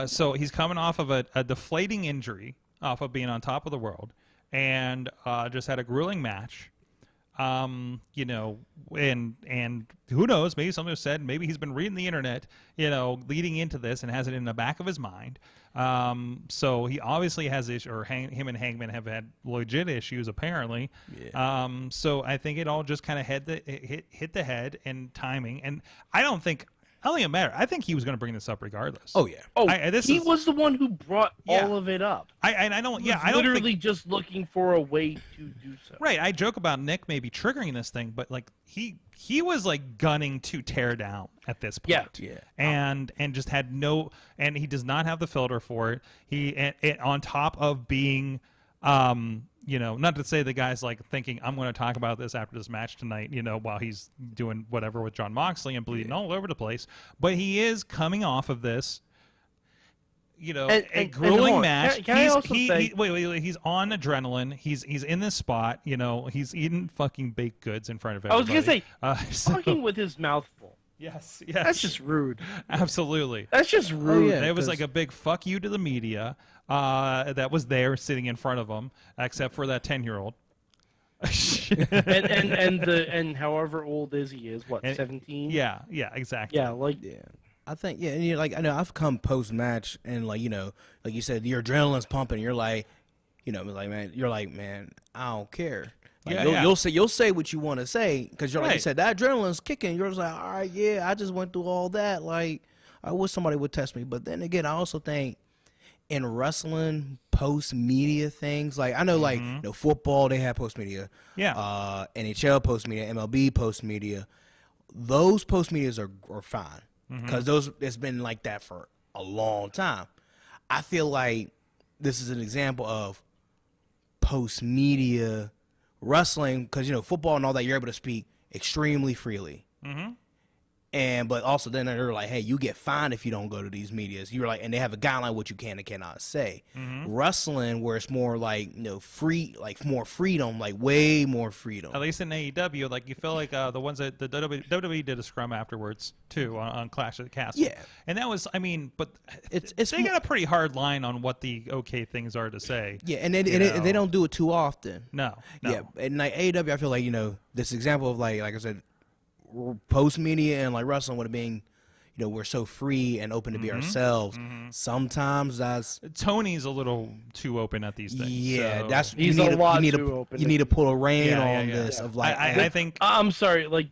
Speaker 3: So he's coming off of a deflating injury, off of being on top of the world, and just had a grueling match. And who knows, maybe somebody said, maybe he's been reading the internet, leading into this and has it in the back of his mind. So he obviously has issues, or him and Hangman have had legit issues apparently. Yeah. So I think it all just kind of hit the head and timing. And I don't think it mattered. I think he was going to bring this up regardless.
Speaker 5: Oh yeah.
Speaker 2: He was the one who brought all of it up.
Speaker 3: I don't
Speaker 2: literally just looking for a way to do so.
Speaker 3: Right. I joke about Nick maybe triggering this thing, but like he was like gunning to tear down at this point.
Speaker 5: Yeah.
Speaker 3: And just had and he does not have the filter for it. He on top of being not to say the guy's like thinking, I'm going to talk about this after this match tonight, while he's doing whatever with Jon Moxley and bleeding all over the place. But he is coming off of this, a grueling match.
Speaker 2: Can I also say,
Speaker 3: wait, he's on adrenaline. He's in this spot. He's eating fucking baked goods in front of everybody.
Speaker 2: I was going to say, talking with his mouth full.
Speaker 3: Yes.
Speaker 2: That's just rude.
Speaker 3: Absolutely.
Speaker 2: That's just rude.
Speaker 5: Oh, yeah,
Speaker 3: it was like a big fuck you to the media that was there sitting in front of him, except for that 10-year-old.
Speaker 2: and however old is he is, 17?
Speaker 3: Yeah, exactly.
Speaker 2: Yeah,
Speaker 5: I think and I know I've come post match and like you said, your adrenaline's pumping. You're like, like, man, you're like, man, I don't care. Like,
Speaker 3: Yeah,
Speaker 5: you'll say what you want to say because you're like you
Speaker 3: Right.
Speaker 5: said, that adrenaline's kicking. You're just like, all right, yeah, I just went through all that. Like, I wish somebody would test me. But then again, I also think in wrestling, post media things, like I know, like football, they have post media.
Speaker 3: Yeah.
Speaker 5: NHL post media, MLB post media. Those post medias are fine because it's been like that for a long time. I feel like this is an example of post media wrestling because football and all that, you're able to speak extremely freely. But also then they're like, hey, you get fined if you don't go to these medias. You're like, and they have a guideline what you can and cannot say. Wrestling, where it's more like free, like more freedom, like way more freedom.
Speaker 3: At least in AEW, like you feel like the ones that the WWE did a scrum afterwards too on Clash of the Castle.
Speaker 5: Yeah.
Speaker 3: And that was, I mean, but
Speaker 5: It's
Speaker 3: they got a pretty hard line on what the okay things are to say.
Speaker 5: Yeah, and they don't do it too often.
Speaker 3: No.
Speaker 5: Yeah, and like AEW, I feel like this example of like I said, post media and like wrestling would have been, we're so free and open to be ourselves. Sometimes that's
Speaker 3: Tony's a little too open at these things.
Speaker 5: yeah,
Speaker 3: so-
Speaker 5: that's
Speaker 2: He's
Speaker 5: you need
Speaker 2: a lot
Speaker 5: you need
Speaker 2: too
Speaker 5: to
Speaker 2: open.
Speaker 5: you need to pull a rein
Speaker 3: Yeah,
Speaker 5: on
Speaker 3: yeah.
Speaker 5: this of like
Speaker 3: I think
Speaker 2: I'm sorry, like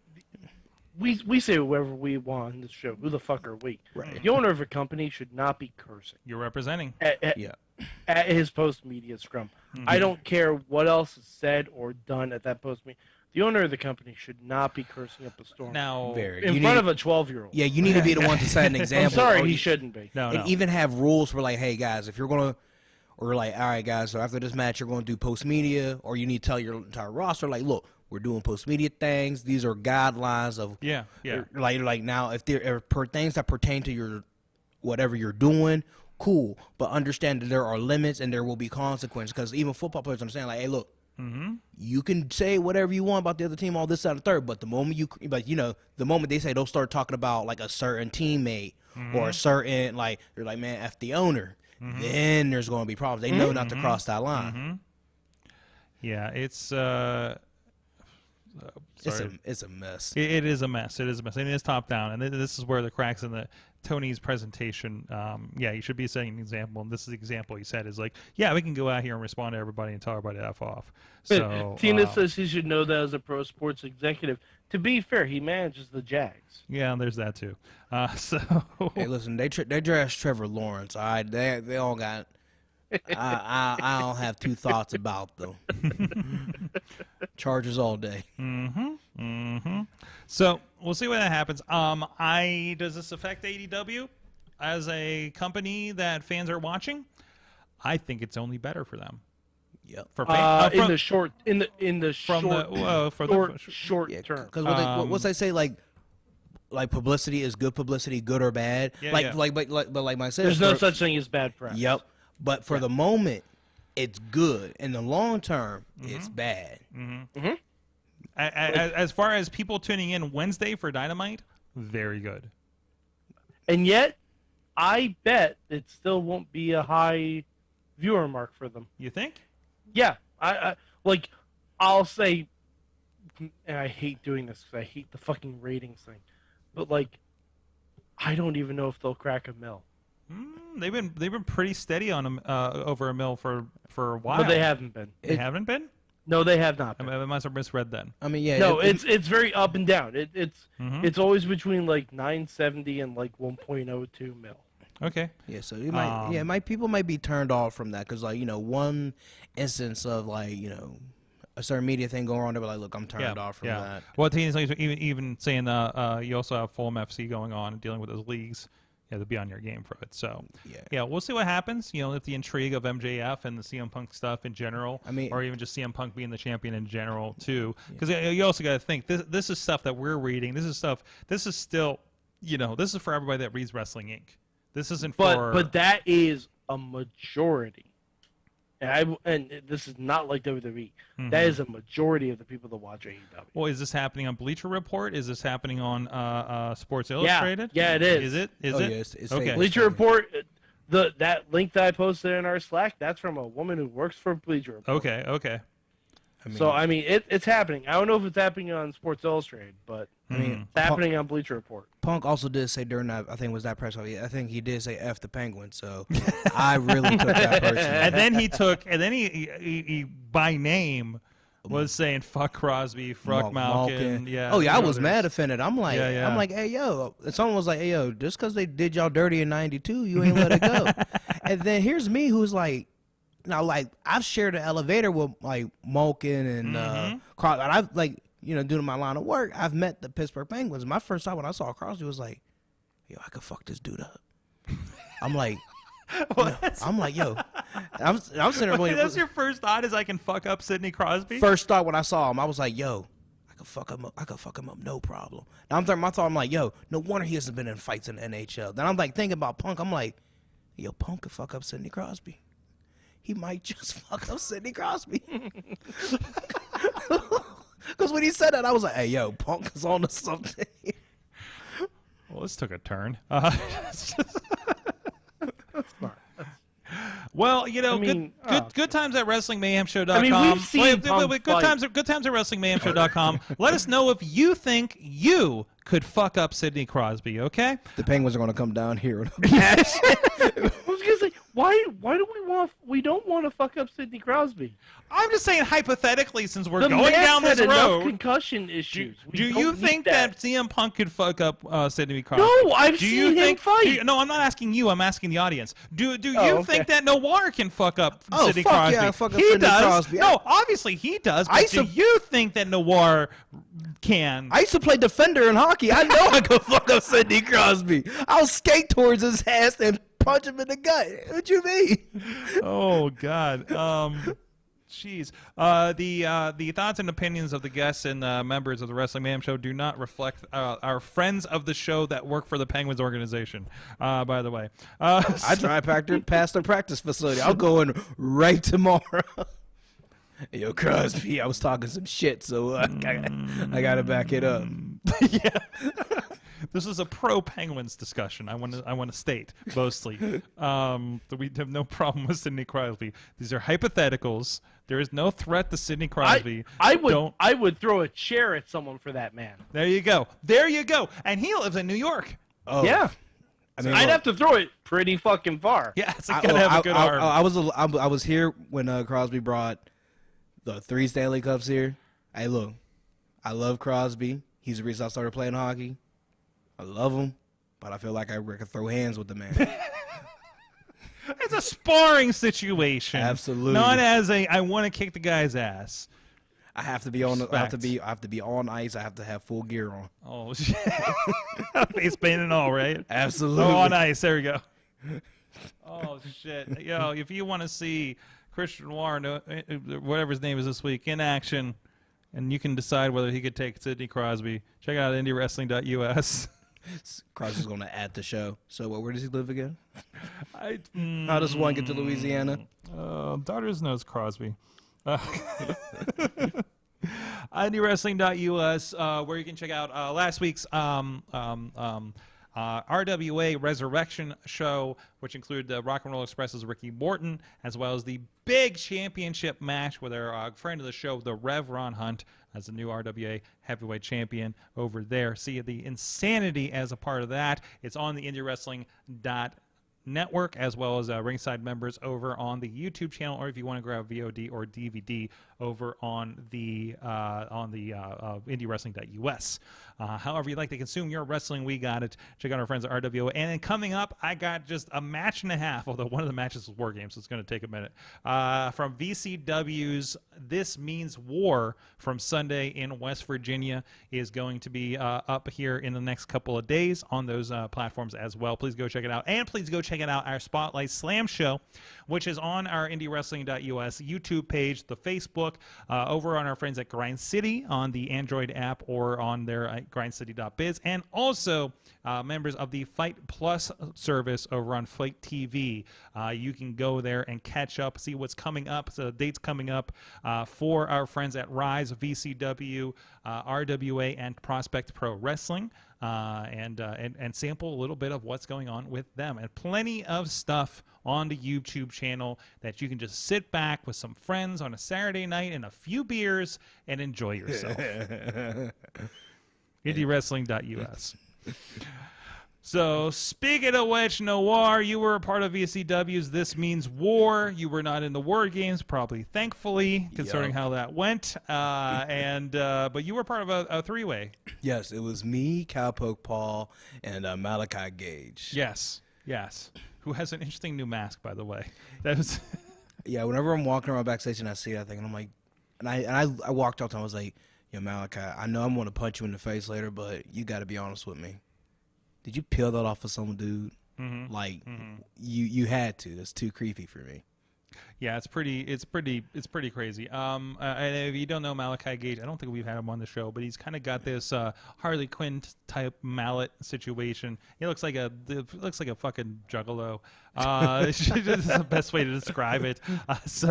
Speaker 2: we say whoever we want on this show. Who the fuck are we?
Speaker 5: Right.
Speaker 2: The owner of a company should not be cursing
Speaker 3: you're representing.
Speaker 2: at his post media scrum. I don't care what else is said or done at that post media. The owner of the company should not be cursing up a storm
Speaker 3: Now,
Speaker 5: very
Speaker 2: in
Speaker 5: you
Speaker 2: front
Speaker 5: need,
Speaker 2: of a 12-year-old.
Speaker 5: yeah, you need to be the one to set an example.
Speaker 2: I'm sorry,
Speaker 5: or
Speaker 2: he
Speaker 5: you-
Speaker 2: shouldn't be.
Speaker 3: no,
Speaker 5: and even have rules for like, hey guys, if you're gonna, or like, all right guys, so after this match you're gonna do post media, or you need to tell your entire roster, like, look, we're doing post media things. These are guidelines of
Speaker 3: yeah.
Speaker 5: like now if there are things that pertain to your whatever you're doing, cool, but understand that there are limits and there will be consequences because even football players understand, like, hey, look. You can say whatever you want about the other team, all this, that, and the third, but the moment the moment they say they'll start talking about like a certain teammate or a certain like they're like, man, F the owner, then there's going to be problems. They know not to cross that line.
Speaker 3: Yeah, it's sorry.
Speaker 5: It's a mess.
Speaker 3: It is a mess. It is a mess. And it is top down. And this is where the cracks in the Tony's presentation. You should be setting an example. And this is the example he said is like, yeah, we can go out here and respond to everybody and tell everybody to F off. So
Speaker 2: Tina says he should know that as a pro sports executive. To be fair, he manages the Jags.
Speaker 3: yeah, there's that too. So
Speaker 5: Hey, listen, they dressed Trevor Lawrence. All right, they all got. I don't have two thoughts about them. Chargers all day.
Speaker 3: So we'll see what that happens. Does this affect AEW as a company that fans are watching? I think it's only better for them.
Speaker 5: Yep.
Speaker 3: For fans,
Speaker 2: In the short term.
Speaker 5: Because what's they say, like publicity is good publicity, good or bad.
Speaker 3: Yeah,
Speaker 5: like
Speaker 3: yeah.
Speaker 5: but like myself,
Speaker 2: There's no such thing as bad press.
Speaker 5: Yep. But for the moment, it's good. In the long term, it's bad.
Speaker 3: As far as people tuning in Wednesday for Dynamite, very good.
Speaker 2: And yet, I bet it still won't be a high viewer mark for them.
Speaker 3: You think?
Speaker 2: Yeah, I'll say, and I hate doing this because I hate the fucking ratings thing, but like, I don't even know if they'll crack a mill.
Speaker 3: They've been pretty steady on them over a mill for a while.
Speaker 2: But they haven't been.
Speaker 3: They haven't been.
Speaker 2: No, they have not been.
Speaker 3: I must have misread then.
Speaker 5: I mean, yeah.
Speaker 2: No, it's very up and down. It's always between like 970 and like 1.02 mil.
Speaker 3: Okay.
Speaker 5: Yeah, so you might people might be turned off from that because one instance of like a certain media thing going on, they were like, look, I'm turned off from that.
Speaker 3: Well, Tina's even saying you also have Fulham FC going on and dealing with those leagues. Yeah, to be on your game for it. So yeah, we'll see what happens. If the intrigue of MJF and the CM Punk stuff in general, or even just CM Punk being the champion in general too. Because you also got to think this is stuff that we're reading. This is stuff. This is still, this is for everybody that reads Wrestling Inc. This isn't for.
Speaker 2: But that is a majority. And this is not like WWE. That is a majority of the people that watch AEW.
Speaker 3: Well, is this happening on Bleacher Report? Is this happening on Sports Illustrated?
Speaker 2: Yeah, it is.
Speaker 3: Is it?
Speaker 5: Yeah, it's
Speaker 3: okay.
Speaker 2: Bleacher Report, that link that I posted in our Slack, that's from a woman who works for Bleacher Report.
Speaker 3: Okay.
Speaker 2: So, it's happening. I don't know if it's happening on Sports Illustrated, but
Speaker 5: I mean,
Speaker 2: It's happening on Bleacher Report.
Speaker 5: Punk also did say during that, I think it was that press conference, I think he did say F the Penguin, so I really took that personally.
Speaker 3: And then he by name was saying fuck Crosby, fuck Malkin. Yeah.
Speaker 5: Oh yeah, I was mad offended. I'm like,
Speaker 3: Yeah.
Speaker 5: I'm like, hey yo, someone was like, hey yo, just because they did y'all dirty in '92, you ain't let it go. And then here's me, who's like, now like I've shared an elevator with like Malkin and Crosby, and I've like, you know, doing my line of work, I've met the Pittsburgh Penguins. My first time when I saw Crosby was like, yo, I could fuck this dude up. I'm like, I'm like, yo, I'm sitting there going,
Speaker 3: that's your first thought is I can fuck up Sidney Crosby?
Speaker 5: First thought when I saw him, I was like, yo, I could fuck him up. I could fuck him up, no problem. Now I'm thinking, my thought, I'm like, yo, no wonder he hasn't been in fights in the NHL. Then I'm like thinking about Punk. I'm like, yo, Punk could fuck up Sidney Crosby. He might just fuck up Sidney Crosby. Because when he said that, I was like, hey, yo, Punk is on to something.
Speaker 3: Well, this took a turn.
Speaker 2: That's smart.
Speaker 3: Well, you know,
Speaker 2: I mean,
Speaker 3: good times at WrestlingMayhemShow.com.
Speaker 2: I mean, we've seen
Speaker 3: wait, good times at WrestlingMayhemShow.com. Let us know if you think you could fuck up Sidney Crosby, okay?
Speaker 5: The Penguins are going to come down here with a match.
Speaker 2: I was gonna say, why do we don't want to fuck up Sidney Crosby?
Speaker 3: I'm just saying hypothetically, since we're
Speaker 2: The
Speaker 3: going
Speaker 2: man
Speaker 3: down this
Speaker 2: had enough
Speaker 3: road.
Speaker 2: concussion issues.
Speaker 3: Do you think that CM Punk could fuck up Sidney Crosby?
Speaker 2: No, I've seen him fight.
Speaker 3: No, I'm not asking you. I'm asking the audience. Do you
Speaker 2: okay.
Speaker 3: think that Noir can fuck up Sidney
Speaker 5: fuck
Speaker 3: Crosby?
Speaker 5: yeah, fuck up
Speaker 3: He
Speaker 5: Sidney
Speaker 3: does.
Speaker 5: Crosby.
Speaker 3: No, obviously he does. But do you think that Noir can?
Speaker 5: I used to play defender in hockey. I know I could fuck up Sidney Crosby. I'll skate towards his ass and punch him in the gut. What you mean?
Speaker 3: Oh God. Jeez. The thoughts and opinions of the guests and members of the Wrestling Mayhem Show do not reflect our friends of the show that work for the Penguins organization, by the way.
Speaker 5: I drive past their practice facility. I'll go in right tomorrow. Yo, Crosby, I was talking some shit, so I got to back it up.
Speaker 3: Yeah. This is a pro-Penguins discussion. I want to state mostly that we have no problem with Sidney Crosby. These are hypotheticals. There is no threat to Sidney Crosby.
Speaker 2: I would throw a chair at someone for that man.
Speaker 3: There you go. There you go. And he lives in New York.
Speaker 5: Oh.
Speaker 2: Yeah.
Speaker 5: I mean,
Speaker 2: I'd have to throw it pretty fucking far.
Speaker 3: Yeah, it's gotta have a good arm.
Speaker 5: I was here when Crosby brought the 3 Stanley Cups here. Hey, look, I love Crosby. He's the reason I started playing hockey. I love him, but I feel like I could throw hands with the man.
Speaker 3: It's a sparring situation.
Speaker 5: Absolutely.
Speaker 3: Not as a I want to kick the guy's ass.
Speaker 5: I have to be on. I have to be on ice. I have to have full gear on.
Speaker 3: Oh shit! Face paint and all, right?
Speaker 5: Absolutely.
Speaker 3: Oh, on ice. There we go. Oh shit! Yo, if you want to see Christian Noir, whatever his name is this week, in action, and you can decide whether he could take Sidney Crosby, check out IndyWrestling.us.
Speaker 5: Crosby's going to add the show. So where does he live again? How does one get to Louisiana?
Speaker 3: Daughters knows Crosby. IndyWrestling.us, where you can check out last week's RWA Resurrection show, which included the Rock and Roll Express's Ricky Morton, as well as the big championship match with our friend of the show, the Rev Ron Hunt, as the new RWA heavyweight champion over there. See the insanity as a part of that. It's on the IndyWrestling.network, as well as ringside members over on the YouTube channel, or if you want to grab VOD or DVD over on the IndyWrestling.us. However you like to consume your wrestling, we got it. Check out our friends at RWO. And then coming up, I got just a match and a half, although one of the matches was War Games, so it's going to take a minute, from VCW's This Means War from Sunday in West Virginia is going to be up here in the next couple of days on those platforms as well. Please go check it out. And please go check it out, our Spotlight Slam show, which is on our IndyWrestling.us YouTube page, the Facebook, over on our friends at Grind City on the Android app or on their grindcity.biz, and also members of the Fight Plus service over on Fight TV. You can go there and catch up, see what's coming up, so dates coming up for our friends at Rise, VCW, RWA, and Prospect Pro Wrestling, and sample a little bit of what's going on with them. And plenty of stuff on the YouTube channel that you can just sit back with some friends on a Saturday night and a few beers and enjoy yourself. IndyWrestling.us. So, speaking of which, Noir, you were a part of VCW's This Means War. You were not in the War Games, probably thankfully, considering how that went. But you were part of a three-way.
Speaker 5: Yes, it was me, Cowpoke Paul, and Malachi Gage.
Speaker 3: Yes. Who has an interesting new mask, by the way. That was...
Speaker 5: Yeah, whenever I'm walking around backstage and I see that thing, and I'm like, I walked up to him, I was like, yo, Malachi, I know I'm going to punch you in the face later, but you got to be honest with me. Did you peel that off of some dude?
Speaker 3: Mm-hmm.
Speaker 5: Like, you had to. That's too creepy for me.
Speaker 3: Yeah, it's pretty crazy. And if you don't know Malachi Gage, I don't think we've had him on the show, but he's kind of got this Harley Quinn type mallet situation. He looks like a fucking juggalo. It's the best way to describe it. But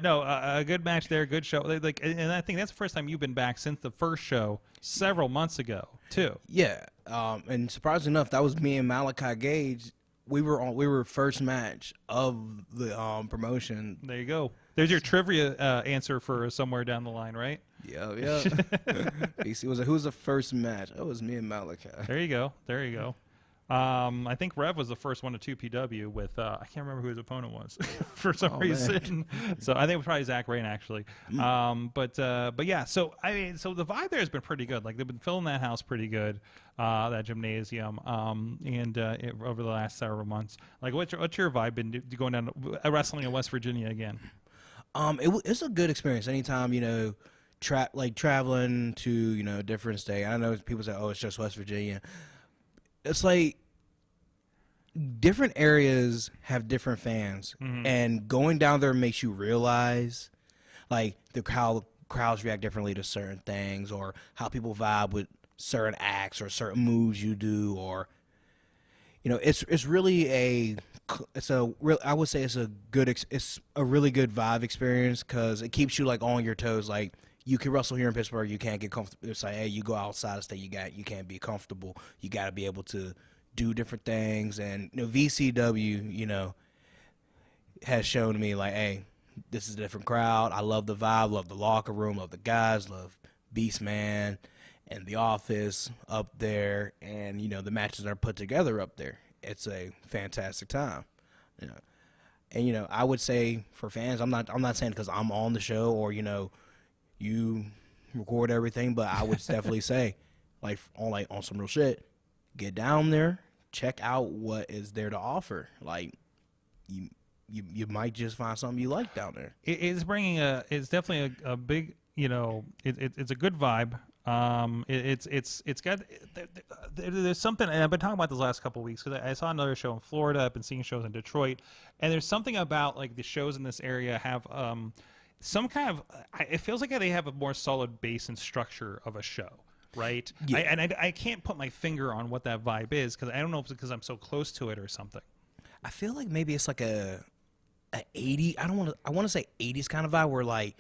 Speaker 3: no, a good match there, good show. Like, and I think that's the first time you've been back since the first show several months ago, too.
Speaker 5: Yeah, and surprisingly enough, that was me and Malachi Gage. We were first match of the promotion.
Speaker 3: There you go. There's your trivia answer for somewhere down the line, right?
Speaker 5: Yeah. Who was the first match? Oh, it was me and Malachi.
Speaker 3: There you go. I think Rev was the first one to 2PW with I can't remember who his opponent was for some reason. So I think it was probably Zach Rain actually. But yeah. So I mean, so the vibe there has been pretty good. Like they've been filling that house pretty good, that gymnasium, over the last several months. Like what's your vibe been going down wrestling in West Virginia again?
Speaker 5: It's a good experience anytime traveling to a different state. I know people say, oh, it's just West Virginia. It's like different areas have different fans, and going down there makes you realize like how crowds react differently to certain things, or how people vibe with certain acts or certain moves you do, or it's really I would say it's a really good vibe experience because it keeps you like on your toes. Like you can wrestle here in Pittsburgh, you can't get comfortable. It's like, hey, you go outside the state, you can't be comfortable. You got to be able to do different things. And VCW, has shown me like, hey, this is a different crowd. I love the vibe, love the locker room, love the guys, love Beastman and The Office up there, and the matches are put together up there. It's a fantastic time, And I would say for fans, I'm not saying because I'm on the show or you record everything, but I would definitely say, on some real shit, get down there, check out what is there to offer. Like, you might just find something you like down there.
Speaker 3: It's definitely a big, it's a good vibe. It's got there's something, and I've been talking about this last couple of weeks because I saw another show in Florida. I've been seeing shows in Detroit, and there's something about like the shows in this area have some kind of, it feels like they have a more solid base and structure of a show, right? Yeah. I can't put my finger on what that vibe is because I don't know if it's because I'm so close to it or something.
Speaker 5: I feel like maybe it's like a 80. I want to say 80s kind of vibe where like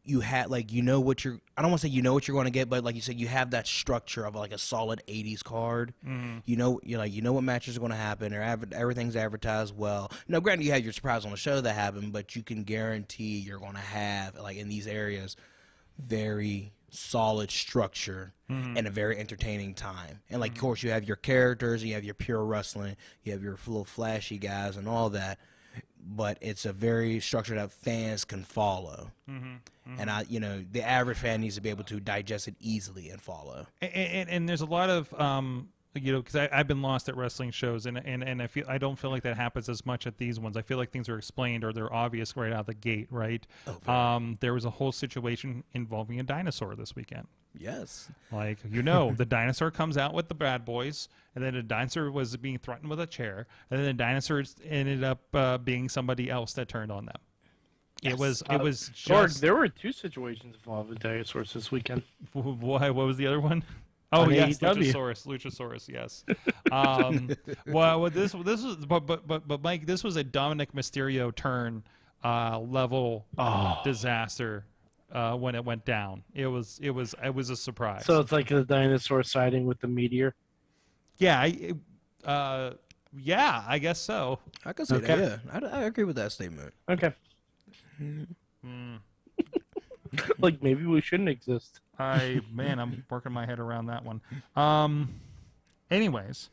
Speaker 5: you had like I don't want to say what you're going to get, but like you said, you have that structure of like a solid 80s card. Mm-hmm. What matches are going to happen, or everything's advertised well. Granted, you have your surprise on the show that happened, but you can guarantee you're going to have like in these areas very solid structure and a very entertaining time. And like of course you have your characters, you have your pure wrestling, you have your little flashy guys and all that, but it's a very structure that fans can follow. And the average fan needs to be able to digest it easily and follow.
Speaker 3: And there's a lot of because I've been lost at wrestling shows, and I don't feel like that happens as much at these ones. I feel like things are explained or they're obvious right out of the gate, right? There was a whole situation involving a dinosaur this weekend.
Speaker 5: Yes.
Speaker 3: Like, the dinosaur comes out with the bad boys, and then the dinosaur was being threatened with a chair, and then the dinosaur ended up being somebody else that turned on them. Yes. It was just...
Speaker 2: There were two situations involving dinosaurs this weekend.
Speaker 3: What was the other one? Oh yes, Luchasaurus, yes. Well, this was, but Mike, this was a Dominik Mystero turn level disaster when it went down. It was a surprise.
Speaker 2: So it's like the dinosaur siding with the meteor.
Speaker 3: Yeah, I guess so.
Speaker 5: I can say that. Yeah, I agree with that statement.
Speaker 2: Okay. Like maybe we shouldn't exist.
Speaker 3: I'm working my head around that one. Anyways.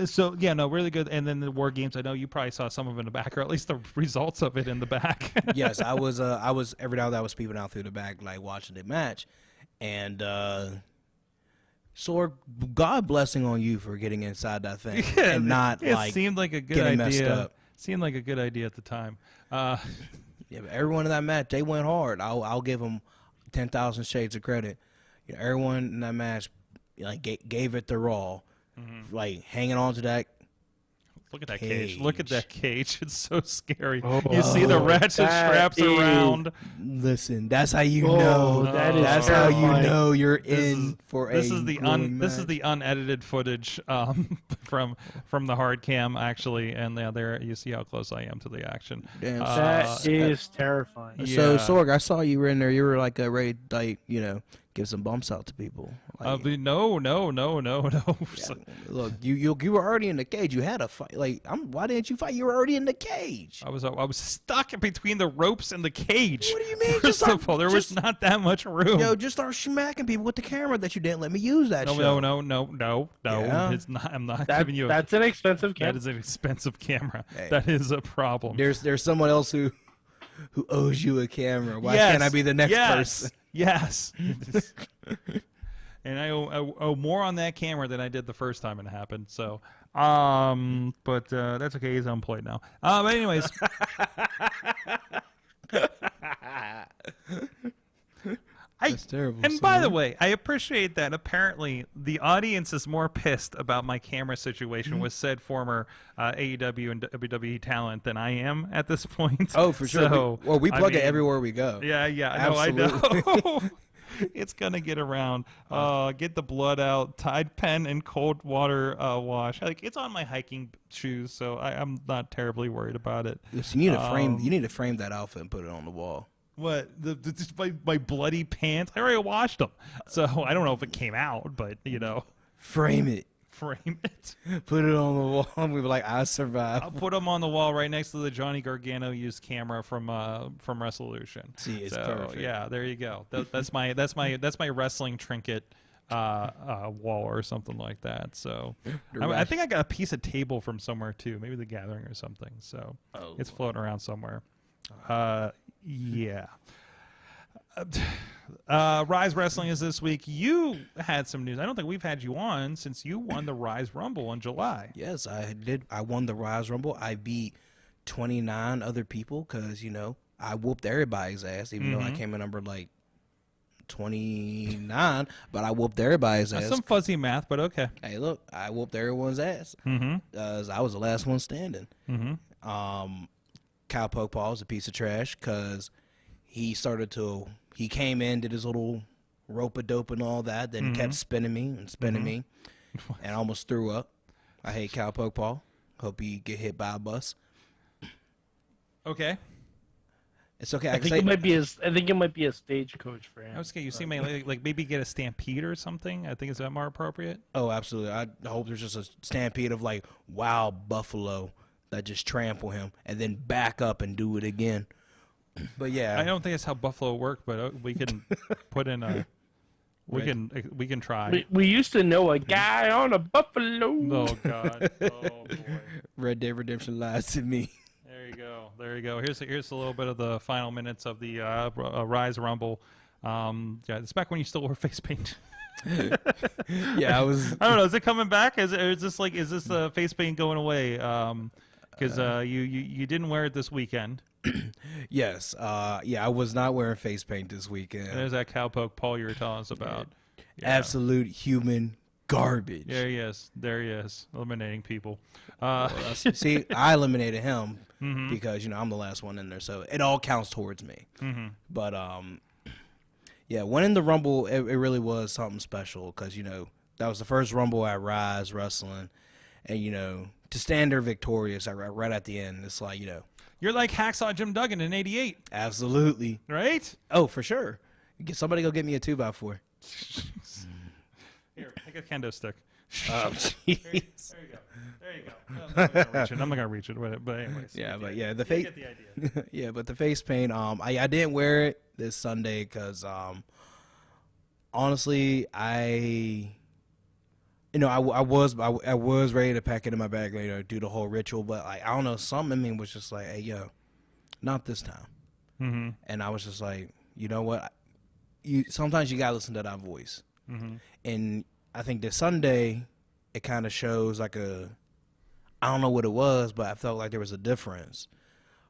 Speaker 3: So yeah, no, really good. And then the War Games, I know you probably saw some of it in the back, or at least the results of it in the back.
Speaker 5: Yes, I was every now and then I was peeping out through the back, like watching the match, and Sorg, God blessing on you for getting inside that thing and not
Speaker 3: it seemed like a good
Speaker 5: getting
Speaker 3: idea.
Speaker 5: messed up.
Speaker 3: Seemed like a good idea at the time.
Speaker 5: Yeah, but everyone in that match, they went hard. I'll give them 10,000 shades of credit. You know, everyone in that match, like gave it their all, like hanging on to that.
Speaker 3: Look at that cage. Look at that cage. It's so scary.
Speaker 2: Oh,
Speaker 3: you see the ratchet straps around.
Speaker 5: Listen, that's how you know. That's how you know you're in for
Speaker 3: this
Speaker 5: a
Speaker 3: is the
Speaker 5: grueling
Speaker 3: This is
Speaker 5: match.
Speaker 3: the unedited footage from the hard cam actually, and there you see how close I am to the action.
Speaker 5: Damn,
Speaker 2: That is terrifying.
Speaker 5: So
Speaker 3: Yeah.
Speaker 5: Sorg, I saw you were in there. You were like ready to, like, you know, give some bumps out to people. Like,
Speaker 3: No.
Speaker 5: yeah, look, you were already in the cage. You had a fight. Like, why didn't you fight? You were already in the cage.
Speaker 3: I was stuck between the ropes and the cage.
Speaker 5: What do you mean?
Speaker 3: First of all, there was not that much room.
Speaker 5: Yo, just start smacking people with the camera that you didn't let me use that show.
Speaker 3: No.
Speaker 5: Yeah.
Speaker 3: It's not. I'm not
Speaker 2: That,
Speaker 3: giving you.
Speaker 2: that's an expensive
Speaker 3: That
Speaker 2: camera.
Speaker 3: is an expensive camera.
Speaker 5: Hey.
Speaker 3: That is a problem.
Speaker 5: There's someone else who owes you a camera. Why can't I be the next person?
Speaker 3: Yes. And I owe more on that camera than I did the first time it happened. So, but that's okay. He's unemployed now. But anyways,
Speaker 5: That's terrible.
Speaker 3: And by the way, I appreciate that. Apparently, the audience is more pissed about my camera situation with said former AEW and WWE talent than I am at this point.
Speaker 5: Oh, for sure.
Speaker 3: So,
Speaker 5: we plug it
Speaker 3: mean,
Speaker 5: everywhere we go.
Speaker 3: Yeah,
Speaker 5: Absolutely.
Speaker 3: I know. It's gonna get around. Get the blood out. Tide pen and cold water wash. Like, it's on my hiking shoes, so I'm not terribly worried about it.
Speaker 5: Listen, you need to frame. You need to frame that outfit and put it on the wall.
Speaker 3: What just my bloody pants? I already washed them, so I don't know if it came out, but
Speaker 5: Frame it.
Speaker 3: frame it.
Speaker 5: Put it on the wall. And we were like, I survived.
Speaker 3: I'll put them on the wall right next to the Johnny Gargano used camera from Resolution.
Speaker 5: See, it's
Speaker 3: so,
Speaker 5: perfect.
Speaker 3: Yeah, there you go. That's my wrestling trinket wall or something like that. So I think I got a piece of table from somewhere too, maybe the Gathering or something. So it's floating around somewhere. Yeah. Rise Wrestling is this week. You had some news. I don't think we've had you on since you won the Rise Rumble in July.
Speaker 5: Yes, I did. I won the Rise Rumble. I beat 29 other people because, I whooped everybody's ass, even though I came in number like 29, but I whooped everybody's ass.
Speaker 3: Some fuzzy math, but okay.
Speaker 5: Hey, look, I whooped everyone's ass. I was the last one standing. Cowpoke Paul was a piece of trash because he came in, did his little rope-a-dope and all that, then kept spinning me and almost threw up. I hate Cowpoke Paul. Hope he get hit by a bus.
Speaker 3: Okay.
Speaker 5: It's okay.
Speaker 2: I think it might be a stagecoach for him.
Speaker 3: I was going to say, like maybe get a stampede or something. I think is that more appropriate?
Speaker 5: Oh, absolutely. I hope there's just a stampede of like wild buffalo that just trample him and then back up and do it again. But yeah,
Speaker 3: I don't think that's how buffalo work, but we can put in a. We can try.
Speaker 2: We used to know a guy on a buffalo.
Speaker 3: Oh God! Oh boy!
Speaker 5: Red Dead Redemption lies to me.
Speaker 3: There you go. Here's a little bit of the final minutes of the Rise Rumble. It's back when you still wore face paint.
Speaker 5: Yeah, I was.
Speaker 3: I don't know. Is it coming back? Is this face paint going away? Because you didn't wear it this weekend.
Speaker 5: Yes. Yeah, I was not wearing face paint this weekend.
Speaker 3: And there's that cowpoke Paul you were telling us about. Yeah.
Speaker 5: Absolute human garbage.
Speaker 3: There he is, eliminating people.
Speaker 5: See, I eliminated him because I'm the last one in there, so it all counts towards me. But yeah, winning the Rumble, it really was something special because that was the first Rumble at Rise Wrestling, and to stand there victorious right at the end, it's like
Speaker 3: You're like Hacksaw Jim Duggan in '88,
Speaker 5: absolutely
Speaker 3: right?
Speaker 5: Oh, for sure. Somebody go get me a 2x4.
Speaker 3: Here, take a kendo stick.
Speaker 5: Jeez.
Speaker 3: There you go. I'm not gonna reach it, but anyways.
Speaker 5: Yeah, but
Speaker 3: you
Speaker 5: the face.
Speaker 3: get the idea.
Speaker 5: Yeah, but the face paint. I didn't wear it this Sunday because honestly, I was ready to pack it in my bag later, do the whole ritual, but like I don't know, something in me was just like, hey yo, not this time.
Speaker 3: Mm-hmm.
Speaker 5: And I was just like, you know what? Sometimes you gotta listen to that voice.
Speaker 3: Mm-hmm.
Speaker 5: And I think this Sunday, it kind of shows like I don't know what it was, but I felt like there was a difference.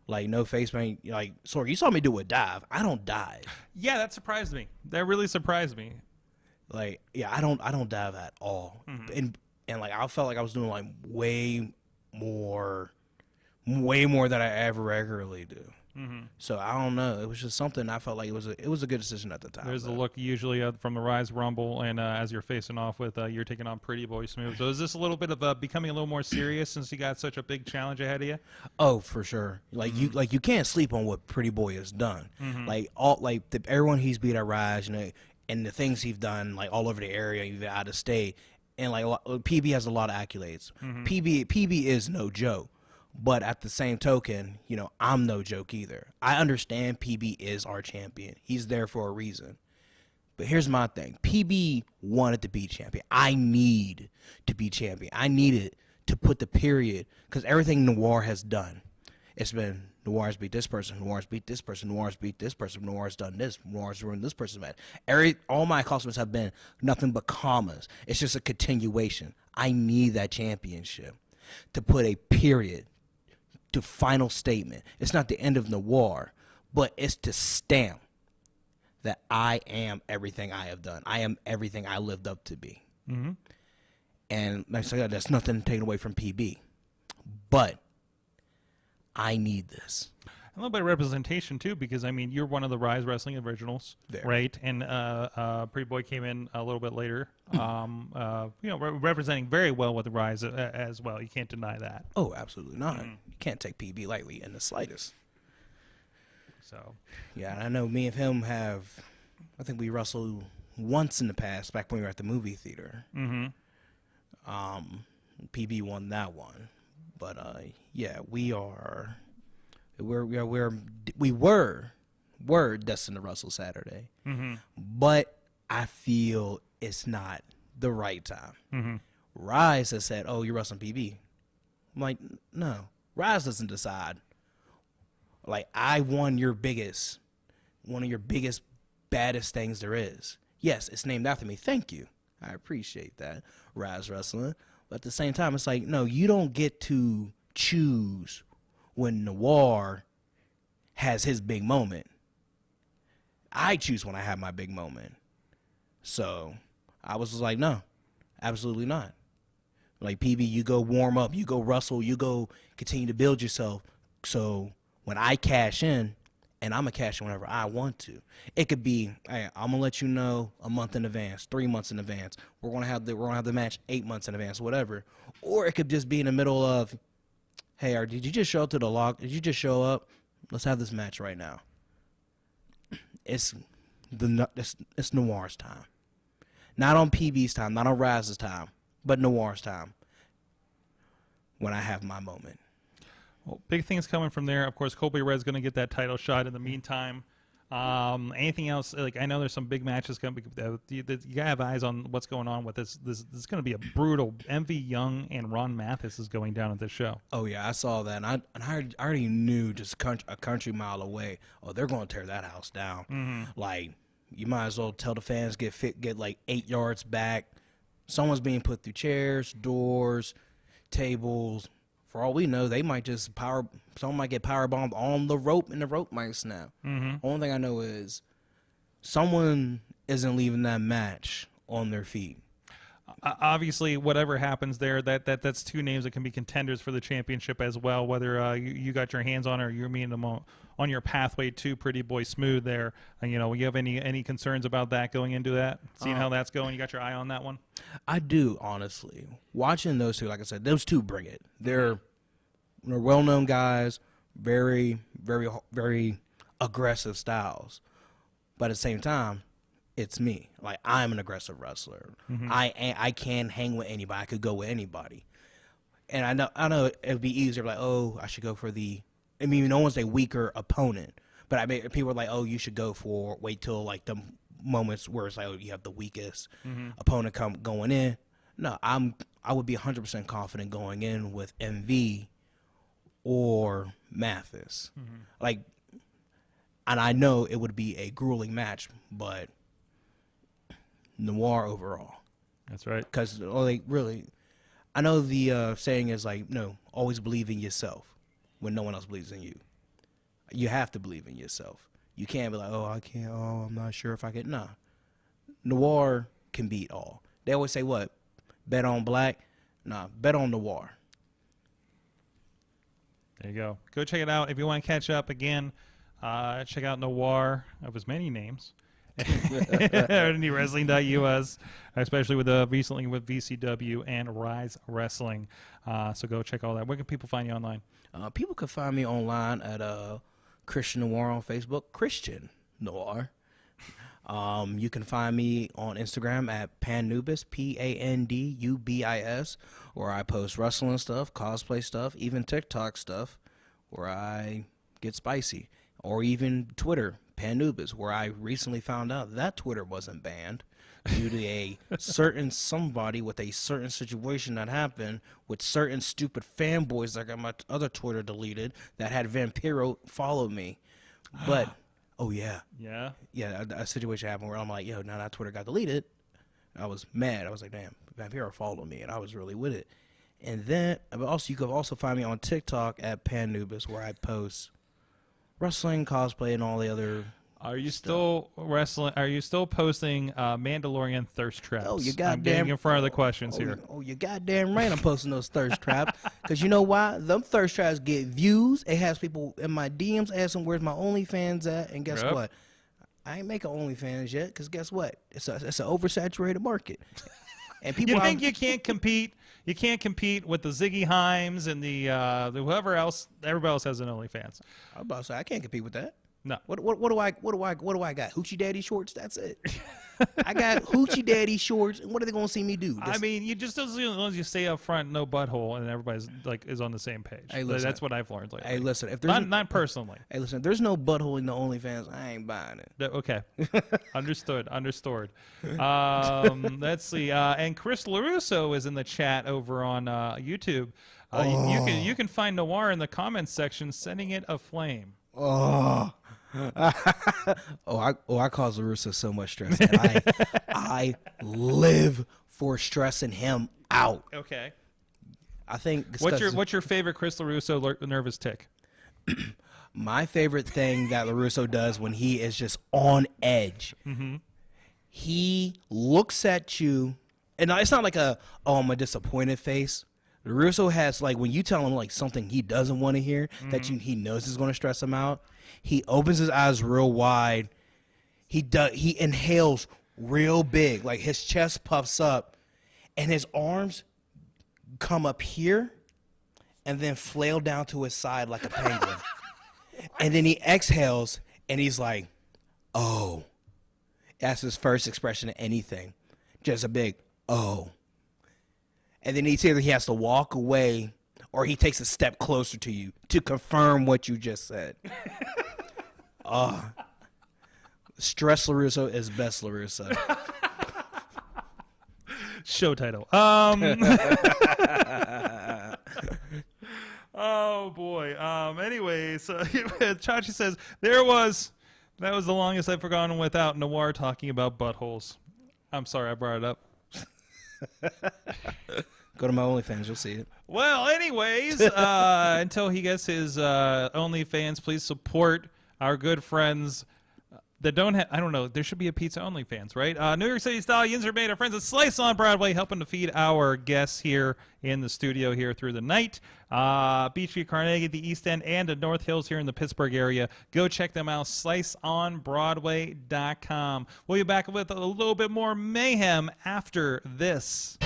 Speaker 5: Like no face paint. Like, sorry, you saw me do a dive. I don't dive.
Speaker 3: Yeah, that surprised me. That really surprised me.
Speaker 5: Like, yeah, I don't dive at all.
Speaker 3: Mm-hmm.
Speaker 5: And like I felt like I was doing like way more than I ever regularly do.
Speaker 3: Mm-hmm.
Speaker 5: So I don't know. It was just something I felt like it was a good decision at the time.
Speaker 3: There's a look usually from the Rise Rumble, and as you're facing off with, you're taking on Pretty Boy Smooth. So is this a little bit of becoming a little more serious since you got such a big challenge ahead of you?
Speaker 5: Oh, for sure. Like you can't sleep on what Pretty Boy has done.
Speaker 3: Mm-hmm.
Speaker 5: Everyone he's beat at Rise, and the things he's done like all over the area, even out of state, and like PB has a lot of accolades.
Speaker 3: Mm-hmm.
Speaker 5: PB is no joke. But at the same token, I'm no joke either. I understand PB is our champion. He's there for a reason. But here's my thing. PB wanted to be champion. I need to be champion. I needed to put the period, because everything Noir has done, it's been Noir's beat this person, Noir's beat this person, Noir's beat this person, Noir's done this, Noir's ruined this person's match. All my accomplishments have been nothing but commas. It's just a continuation. I need that championship to put a period to final statement. It's not the end of Noir, but it's to stamp that I am everything I have done. I am everything I lived up to be.
Speaker 3: Mm-hmm.
Speaker 5: And like I said, that's nothing taken away from PB. But I need this.
Speaker 3: A little bit of representation too, because I mean you're one of the Rise Wrestling originals, right? And Pretty Boy came in a little bit later, representing very well with the Rise as well. You can't deny that.
Speaker 5: Oh, absolutely not. You can't take PB lightly in the slightest.
Speaker 3: So
Speaker 5: yeah, and I know me and him I think we wrestled once in the past back when we were at the movie theater.
Speaker 3: Mm-hmm.
Speaker 5: PB won that one, but yeah, we were destined to wrestle Saturday, but I feel it's not the right time.
Speaker 3: Mm-hmm.
Speaker 5: Rise has said, "Oh, you're wrestling PB." I'm like, no, Rise doesn't decide. Like, I won one of your biggest, baddest things there is. Yes, it's named after me. Thank you. I appreciate that, Rise Wrestling. But at the same time, it's like, no, you don't get to choose when Noir has his big moment. I choose when I have my big moment. So I was just like, no, absolutely not. Like, PB, you go warm up, you go wrestle, you go continue to build yourself. So when I cash in, and I'm going to cash in whenever I want to. It could be, hey, I'm going to let you know a month in advance, 3 months in advance. We're going to have the match 8 months in advance, whatever. Or it could just be in the middle of, hey, did you just show up to the log? Did you just show up? Let's have this match right now. It's Noir's time. Not on PB's time, not on Raz's time, but Noir's time when I have my moment.
Speaker 3: Well, big things coming from there. Of course, Colby Red's going to get that title shot in the meantime. Anything else? Like, I know there's some big matches coming. You gotta have eyes on what's going on with this. This is going to be a brutal. MV Young and Ron Mathis is going down at this show.
Speaker 5: Oh yeah, I saw that, and I already knew just a country mile away. Oh, they're going to tear that house down.
Speaker 3: Mm-hmm.
Speaker 5: Like, you might as well tell the fans get like 8 yards back. Someone's being put through chairs, doors, tables. For all we know, they might just someone might get power bombed on the rope, and the rope might snap.
Speaker 3: Mm-hmm.
Speaker 5: Only thing I know is someone isn't leaving that match on their feet.
Speaker 3: Obviously, whatever happens there, that's two names that can be contenders for the championship as well. Whether you got your hands on, or you're meeting them on your pathway to Pretty Boy Smooth there. You have any concerns about that going into that? Seeing how that's going, you got your eye on that one?
Speaker 5: I do, honestly. Watching those two, like I said, those two bring it. They're well-known guys, very, very, very aggressive styles. But at the same time, it's me. Like, I'm an aggressive wrestler. I can hang with anybody. I could go with anybody. And I know it'd be easier, like, oh, I should go for the. I mean, no one's a weaker opponent, but I mean, people are like, oh, you should wait till like the moments where it's like, oh, you have the weakest opponent going in. No, I would be 100% confident going in with MV or Mathis. Like, and I know it would be a grueling match, but Noir overall.
Speaker 3: That's right.
Speaker 5: Because, like, really, I know the saying is like, no, always believe in yourself when no one else believes in you. You have to believe in yourself. You can't be like, oh, I can't, oh, I'm not sure if I can. Nah. Noir can beat all. They always say, what? Bet on black? Nah, bet on Noir.
Speaker 3: There you go. Go check it out. If you want to catch up again, check out Noir of his many names. IndyWrestling.us, especially with recently with VCW and Rise Wrestling. So go check all that. Where can people find you online?
Speaker 5: People can find me online at Christian Noir on Facebook, Christian Noir. You can find me on Instagram at Pandubis, Pandubis, where I post wrestling stuff, cosplay stuff, even TikTok stuff, where I get spicy. Or even Twitter, Pandubis, where I recently found out that Twitter wasn't banned due to a certain somebody with a certain situation that happened with certain stupid fanboys that got my other Twitter deleted that had Vampiro follow me. But, oh yeah. Yeah? Yeah, a situation happened where I'm like, yo, now that Twitter got deleted, I was mad. I was like, damn, Vampiro followed me, and I was really with it. And then, you could also find me on TikTok at Pandubis, where I post wrestling, cosplay, and all the other.
Speaker 3: Are you still wrestling? Are you still posting Mandalorian thirst traps?
Speaker 5: Oh, you goddamn!
Speaker 3: I'm getting in front of the questions here.
Speaker 5: Oh, you goddamn right! I'm posting those thirst traps because you know why? Them thirst traps get views. It has people in my DMs asking where's my OnlyFans at, and guess what? I ain't making OnlyFans yet because guess what? It's an oversaturated market. And people,
Speaker 3: you think you can't compete? You can't compete with the Ziggy Heims and the whoever else. Everybody else has an OnlyFans.
Speaker 5: I'm about to say I can't compete with that.
Speaker 3: No.
Speaker 5: What do I got? Hoochie Daddy shorts. That's it. I got Hoochie Daddy shorts. And what are they gonna see me do?
Speaker 3: I mean, you just as long as you stay up front, no butthole, and everybody's like is on the same page.
Speaker 5: Hey, listen,
Speaker 3: that's what I've learned lately.
Speaker 5: Hey, listen. If there's
Speaker 3: not personally.
Speaker 5: Hey, listen. If there's no butthole in the OnlyFans, I ain't buying it.
Speaker 3: Okay, understood. Let's see. And Chris LaRusso is in the chat over on YouTube. You can find Noir in the comments section, sending it aflame.
Speaker 5: Oh. I cause LaRusso so much stress. And I live for stressing him out.
Speaker 3: Okay.
Speaker 5: I think.
Speaker 3: What's your favorite Chris LaRusso nervous tick?
Speaker 5: My favorite thing that LaRusso does when he is just on edge, he looks at you, and it's not like I'm a disappointed face. LaRusso has, like, when you tell him like something he doesn't want to hear that he knows is going to stress him out, he opens his eyes real wide. He inhales real big, like his chest puffs up, and his arms come up here, and then flail down to his side like a penguin. And then he exhales, and he's like, "Oh." That's his first expression of anything, just a big "oh." And then either he has to walk away or he takes a step closer to you to confirm what you just said. Stress LaRusso is best LaRusso.
Speaker 3: Show title. Oh boy. Anyways, Chachi says that was the longest I've forgotten without Noir talking about buttholes. I'm sorry I brought it up.
Speaker 5: Go to my OnlyFans, you'll see it.
Speaker 3: Well, anyways, until he gets his OnlyFans, please support our good friends that don't have, I don't know, there should be a pizza OnlyFans, right? New York City Stallions are made our friends at Slice on Broadway, helping to feed our guests here in the studio here through the night. Beachview, Carnegie, the East End, and the North Hills here in the Pittsburgh area. Go check them out, sliceonbroadway.com. We'll be back with a little bit more mayhem after this.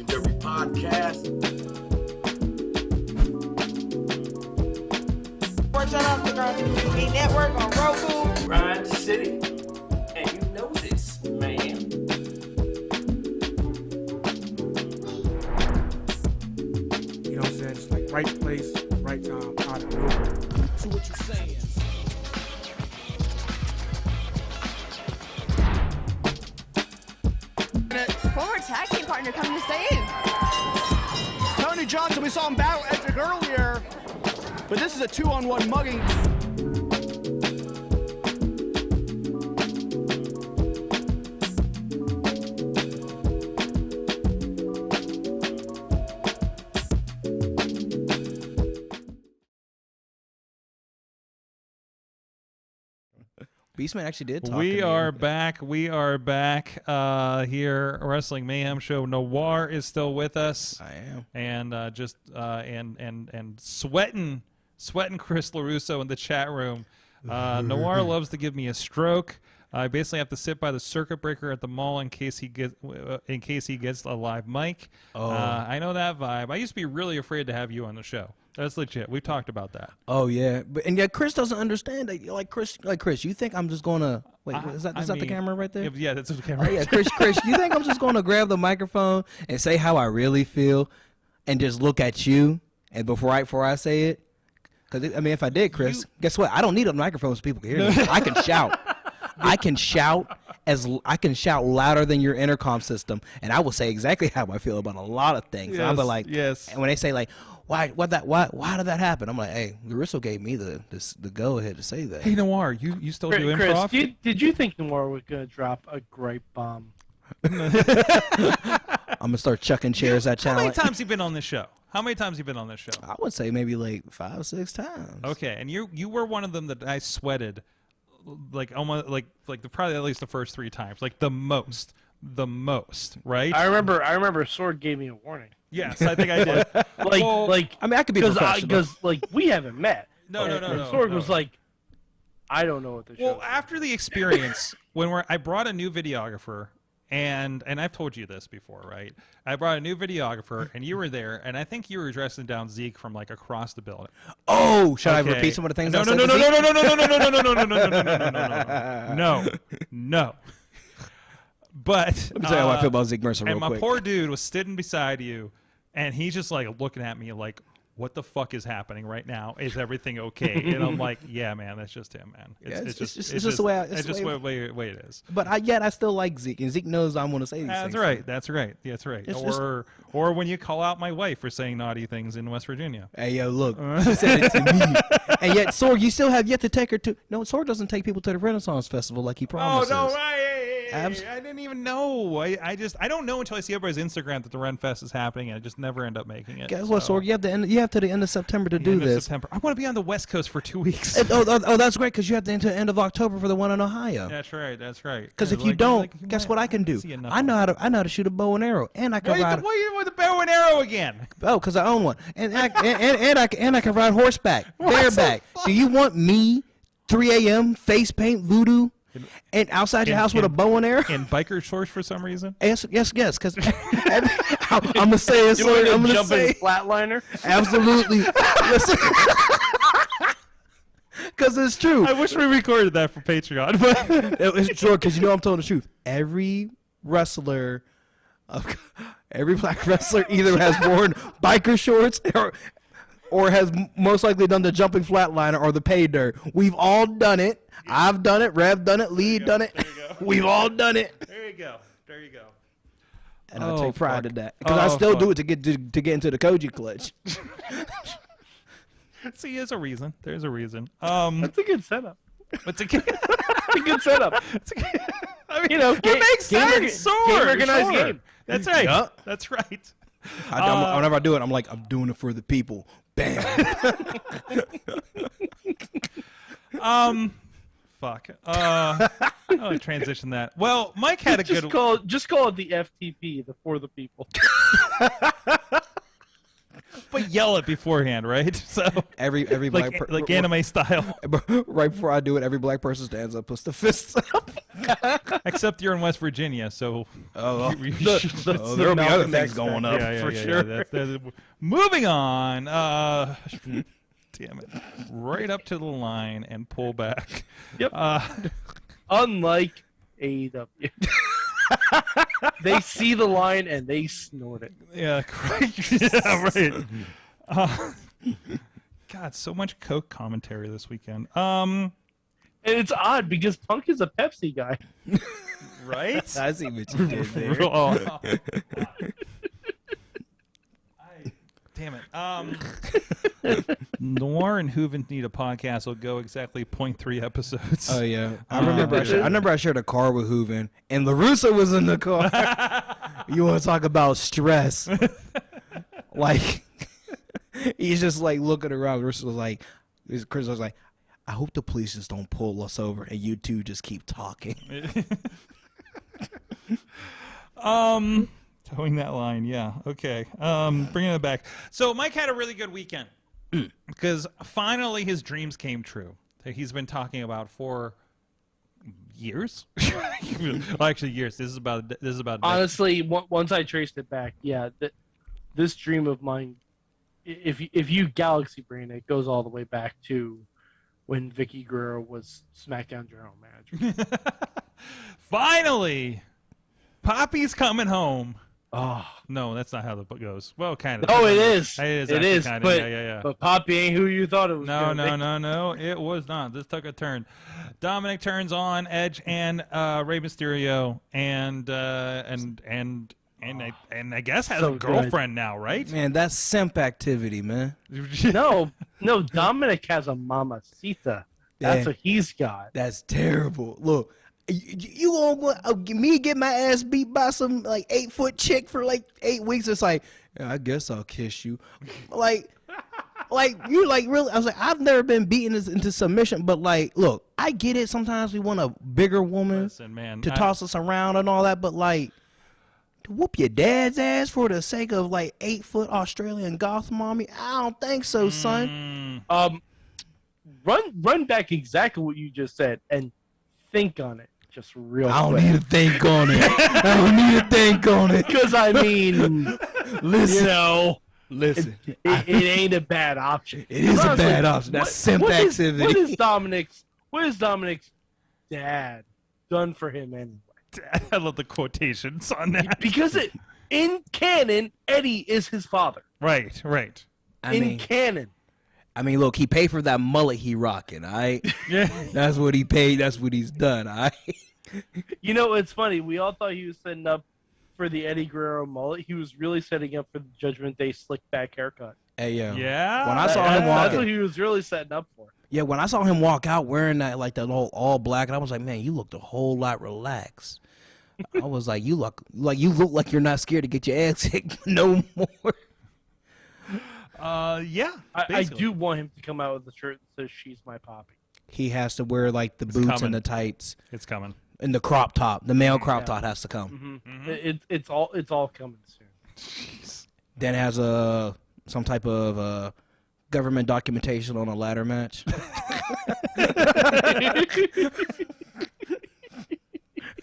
Speaker 6: legendary podcast.
Speaker 7: Watch out on the TV network on Roku.
Speaker 6: Grind City, and you know this, man.
Speaker 8: You know what I'm saying? It's like right place, right time, out of nowhere.
Speaker 6: So what you saying?
Speaker 7: Former tag team partner coming to save.
Speaker 9: Tony Johnson, we saw him battle Edric earlier, but this is a 2-on-1 mugging.
Speaker 5: Beastman actually did talk
Speaker 3: We
Speaker 5: to me.
Speaker 3: are back. We are back here. Wrestling Mayhem Show. Noir is still with us.
Speaker 5: I am.
Speaker 3: And and sweating Chris LaRusso in the chat room. Noir loves to give me a stroke. I basically have to sit by the circuit breaker at the mall in case he gets a live mic.
Speaker 5: Oh.
Speaker 3: I know that vibe. I used to be really afraid to have you on the show. That's legit. We've talked about that.
Speaker 5: Oh yeah, but and yet Chris doesn't understand that. Like Chris, you think I'm just gonna wait? Is that the camera right there?
Speaker 3: Yeah, that's the camera.
Speaker 5: Oh, yeah, Chris, you think I'm just gonna grab the microphone and say how I really feel, and just look at you, and before I say it? Because I mean, if I did, Chris, guess what? I don't need a microphone so people can hear me. I can shout. I can shout louder than your intercom system, and I will say exactly how I feel about a lot of things. And I'll be like,
Speaker 3: yes.
Speaker 5: And when they say like, why did that happen? I'm like, hey, Larissa gave me the go ahead to say that.
Speaker 3: Hey Noir, you still do improv?
Speaker 2: Chris, did you think Noir was gonna drop a gripe bomb?
Speaker 5: I'm gonna start chucking chairs at
Speaker 3: How
Speaker 5: channel.
Speaker 3: many times you been on this show? How many times you been on this show?
Speaker 5: I would say maybe like 5-6 times.
Speaker 3: Okay, and you were one of them that I sweated, like almost like probably at least the first 3 times, like the most, right?
Speaker 2: I remember Sword gave me a warning.
Speaker 3: Yes, I think I did.
Speaker 5: I mean, I could be professional.
Speaker 2: Because like we haven't met.
Speaker 3: No.
Speaker 2: Sword was like, I don't know what the show.
Speaker 3: Well, after the experience, I brought a new videographer, and I've told you this before, right? I brought a new videographer, and you were there, and I think you were dressing down Zeke from like across the building.
Speaker 5: Oh, should I repeat some of the things?
Speaker 3: No. But
Speaker 5: Let me tell you how I feel about Zeke Mercer real
Speaker 3: and my
Speaker 5: quick.
Speaker 3: poor dude was sitting beside you, and he's just like looking at me like, what the fuck is happening right now? Is everything okay? And I'm like, yeah, man, that's just him, man. It's just the way it is.
Speaker 5: But I still like Zeke, and Zeke knows I'm going to say these things.
Speaker 3: That's right. Or when you call out my wife for saying naughty things in West Virginia.
Speaker 5: Hey, yo, look, she said it to me. And yet, Sword, you still have yet to take her to. No, Sword doesn't take people to the Renaissance Festival like he promises.
Speaker 3: Oh no, right. I didn't even know. I don't know until I see everybody's Instagram that the Ren Fest is happening, and I just never end up making it.
Speaker 5: Guess what, Sword? You have to the end of September to do this.
Speaker 3: September. I want to be on the West Coast for 2 weeks.
Speaker 5: Oh, that's great because you have to enter the end of October for the one in Ohio.
Speaker 3: That's right.
Speaker 5: Because if you don't, guess what I can do? I know how to shoot a bow and arrow, and I can ride.
Speaker 3: Why are you with the bow and arrow again?
Speaker 5: Oh, because I own one, and I can ride horseback, bareback. Do you want me 3 a.m. face paint voodoo? And outside your house with a bow and arrow?
Speaker 3: And biker shorts for some reason?
Speaker 5: Yes, because I'm going to say it, Sword. I'm going to say
Speaker 2: flatliner?
Speaker 5: Absolutely. Listen. Because it's true.
Speaker 3: I wish we recorded that for Patreon. But
Speaker 5: it's true because I'm telling the truth. Every black wrestler either has worn biker shorts or has most likely done the jumping flatliner or the pay dirt. We've all done it. I've done it. Rev done it. Lee done it. We've all done it.
Speaker 3: There you go.
Speaker 5: And I take pride in that because I still do it to get into the Koji clutch.
Speaker 3: See, there's a reason.
Speaker 2: That's a good setup.
Speaker 3: It's a good
Speaker 2: setup.
Speaker 3: I mean, it makes sense.
Speaker 2: Organized game.
Speaker 3: That's right.
Speaker 5: Yup.
Speaker 3: That's right.
Speaker 5: Whenever I do it, I'm like, I'm doing it for the people. Bam.
Speaker 3: Fuck. I'll transition that. Well, Mike had a good.
Speaker 2: Just call it the FTP, the For the People.
Speaker 3: but yell it beforehand, right? So
Speaker 5: Every black
Speaker 3: like anime style.
Speaker 5: right before I do it, every black person stands up, puts the fists up.
Speaker 3: Except you're in West Virginia, so
Speaker 5: Oh,
Speaker 2: there'll
Speaker 5: be other things going up for sure.
Speaker 3: That's moving on. Damn it! Right up to the line and pull back.
Speaker 2: Yep. Unlike AEW. They see the line and they snort it.
Speaker 3: Yeah, yeah, right. God, so much Coke commentary this weekend.
Speaker 2: And it's odd because Punk is a Pepsi guy.
Speaker 3: Right?
Speaker 5: I see what you did there.
Speaker 3: Damn it. Noir and Hooven Need a Podcast will go exactly 0.3 episodes.
Speaker 5: Oh yeah, I remember I shared a car with Hooven, and LaRusso was in the car. You want to talk about stress? Like he's just like looking around. LaRusso was like, Chris was like, I hope the police just don't pull us over, and you two just keep talking.
Speaker 3: Towing that line, yeah. Okay. Bringing it back. So Mike had a really good weekend because finally his dreams came true that he's been talking about for years. Well, actually, years. This is about.
Speaker 2: Honestly, once I traced it back, yeah, this dream of mine, if you galaxy brain, it goes all the way back to when Vicky Guerrero was SmackDown general manager.
Speaker 3: Finally, Poppy's coming home.
Speaker 2: Oh
Speaker 3: no, that's not how the book goes. Well, kind of.
Speaker 2: Oh, it is.
Speaker 3: It
Speaker 2: is.
Speaker 3: Kind of.
Speaker 2: But,
Speaker 3: yeah.
Speaker 2: But Poppy ain't who you thought it was.
Speaker 3: No. It was not. This took a turn. Dominik turns on Edge and Rey Mysterio, and I guess has
Speaker 2: So
Speaker 3: a girlfriend now, right?
Speaker 5: Man, that's simp activity, man.
Speaker 2: No, Dominik has a mamacita. That's what he's got.
Speaker 5: That's terrible. Look, you want me get my ass beat by some like 8-foot chick for like 8 weeks? It's like, yeah, I guess I'll kiss you. Like you like really? I was like, I've never been beaten into submission, but like, look, I get it. Sometimes we want a bigger woman to toss us around and all that, but like, to whoop your dad's ass for the sake of like 8-foot Australian goth mommy? I don't think so, son.
Speaker 2: Run back exactly what you just said and think on it just real quick.
Speaker 5: I don't need to think on it. I don't need to think on it.
Speaker 2: Because I mean,
Speaker 5: listen,
Speaker 2: it ain't a bad option.
Speaker 5: It is a bad option. That's simp activity.
Speaker 2: What is Dominik's dad done for him anyway?
Speaker 3: I love the quotations on that.
Speaker 2: Because in canon, Eddie is his father.
Speaker 3: Right.
Speaker 2: In canon.
Speaker 5: I mean, look, he paid for that mullet he rocking, all right?
Speaker 3: Yeah.
Speaker 5: That's what he paid. That's what he's done, all right?
Speaker 2: You know, it's funny. We all thought he was setting up for the Eddie Guerrero mullet. He was really setting up for the Judgment Day slick back haircut.
Speaker 5: Hey, yo.
Speaker 3: Yeah?
Speaker 5: When I saw him walk,
Speaker 2: that's what he was really setting up for.
Speaker 5: Yeah, when I saw him walk out wearing that, like, that all black, and I was like, man, you looked a whole lot relaxed. I was like, you look like you're not scared to get your ass hit no more.
Speaker 3: Yeah.
Speaker 2: I do want him to come out with a shirt that says "She's my Poppy."
Speaker 5: He has to wear like the boots and the tights.
Speaker 3: It's coming.
Speaker 5: And the crop top, the male crop top has to come.
Speaker 2: Mm-hmm. It's all coming soon.
Speaker 3: Jeez.
Speaker 5: Then has some type of government documentation on a ladder match.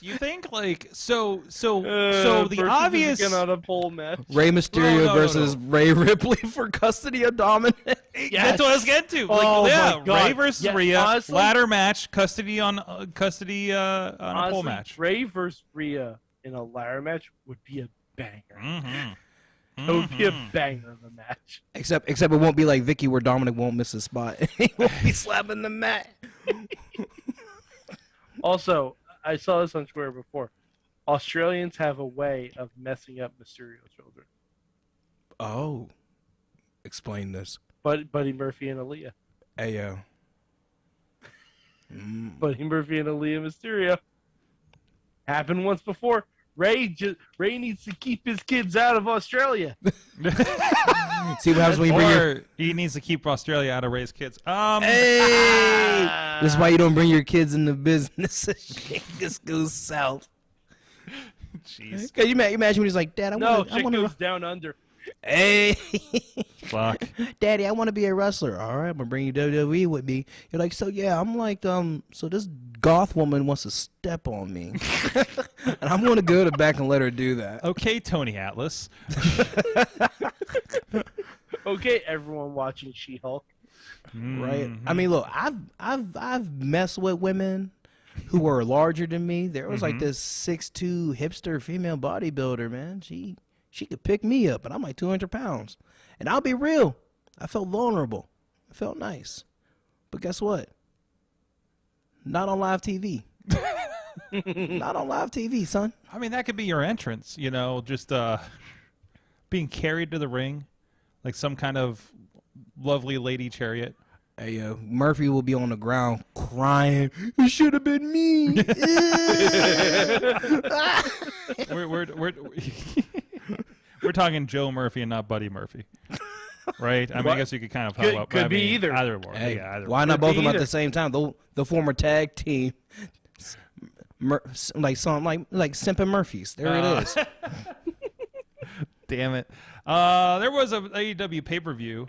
Speaker 3: Do you think like so the obvious
Speaker 2: on a pole match.
Speaker 5: Rey Mysterio versus Rhea Ripley for custody of Dominik?
Speaker 3: Yes. That's what I was getting to. Like, Rey versus Rhea, honestly, ladder match, custody on a pole match.
Speaker 2: Rey versus Rhea in a ladder match would be a banger.
Speaker 3: Mm-hmm.
Speaker 2: It would be a banger of a match.
Speaker 5: Except it won't be like Vicky where Dominik won't miss a spot. He won't be slapping the mat.
Speaker 2: Also, I saw this on Twitter before. Australians have a way of messing up Mysterio's children.
Speaker 5: Oh. Explain this.
Speaker 2: Buddy Murphy and Aaliyah.
Speaker 5: Hey, yo.
Speaker 2: Buddy Murphy and Aaliyah Mysterio. Happened once before. Rey needs to keep his kids out of Australia.
Speaker 5: See what happens when you bring your...
Speaker 3: he needs to keep Australia out of Rey's kids.
Speaker 5: Hey! This is why you don't bring your kids in the business. Just goes south.
Speaker 3: Jeez.
Speaker 5: Can you imagine when he's like, Dad, I want
Speaker 2: goes
Speaker 5: to...
Speaker 2: down under.
Speaker 5: Hey,
Speaker 3: Fuck.
Speaker 5: Daddy, I want to be a wrestler. All right, I'm gonna bring you WWE with me. You're like, so yeah, I'm like, so this goth woman wants to step on me, and I'm gonna go to back and let her do that.
Speaker 3: Okay, Tony Atlas.
Speaker 2: Okay, everyone watching She-Hulk.
Speaker 5: Right? I mean, look, I've messed with women who were larger than me. There was like this 6'2" hipster female bodybuilder, man. She could pick me up, and I'm like 200 pounds. And I'll be real, I felt vulnerable. I felt nice. But guess what? Not on live TV. Not on live TV, son.
Speaker 3: I mean, that could be your entrance, you know, just being carried to the ring like some kind of lovely lady chariot.
Speaker 5: Hey, Murphy will be on the ground crying. It should have been me.
Speaker 3: We're talking Joe Murphy and not Buddy Murphy, right? I mean, I guess you could kind of help out.
Speaker 2: Could be either.
Speaker 3: Either one.
Speaker 5: Hey,
Speaker 3: Yeah, either
Speaker 5: why
Speaker 3: one.
Speaker 5: not
Speaker 2: Could
Speaker 5: both
Speaker 2: be
Speaker 5: of them at
Speaker 2: either.
Speaker 5: the same time? The former tag team, like Simp and Murphys. There it is.
Speaker 3: Damn it. There was a AEW pay-per-view,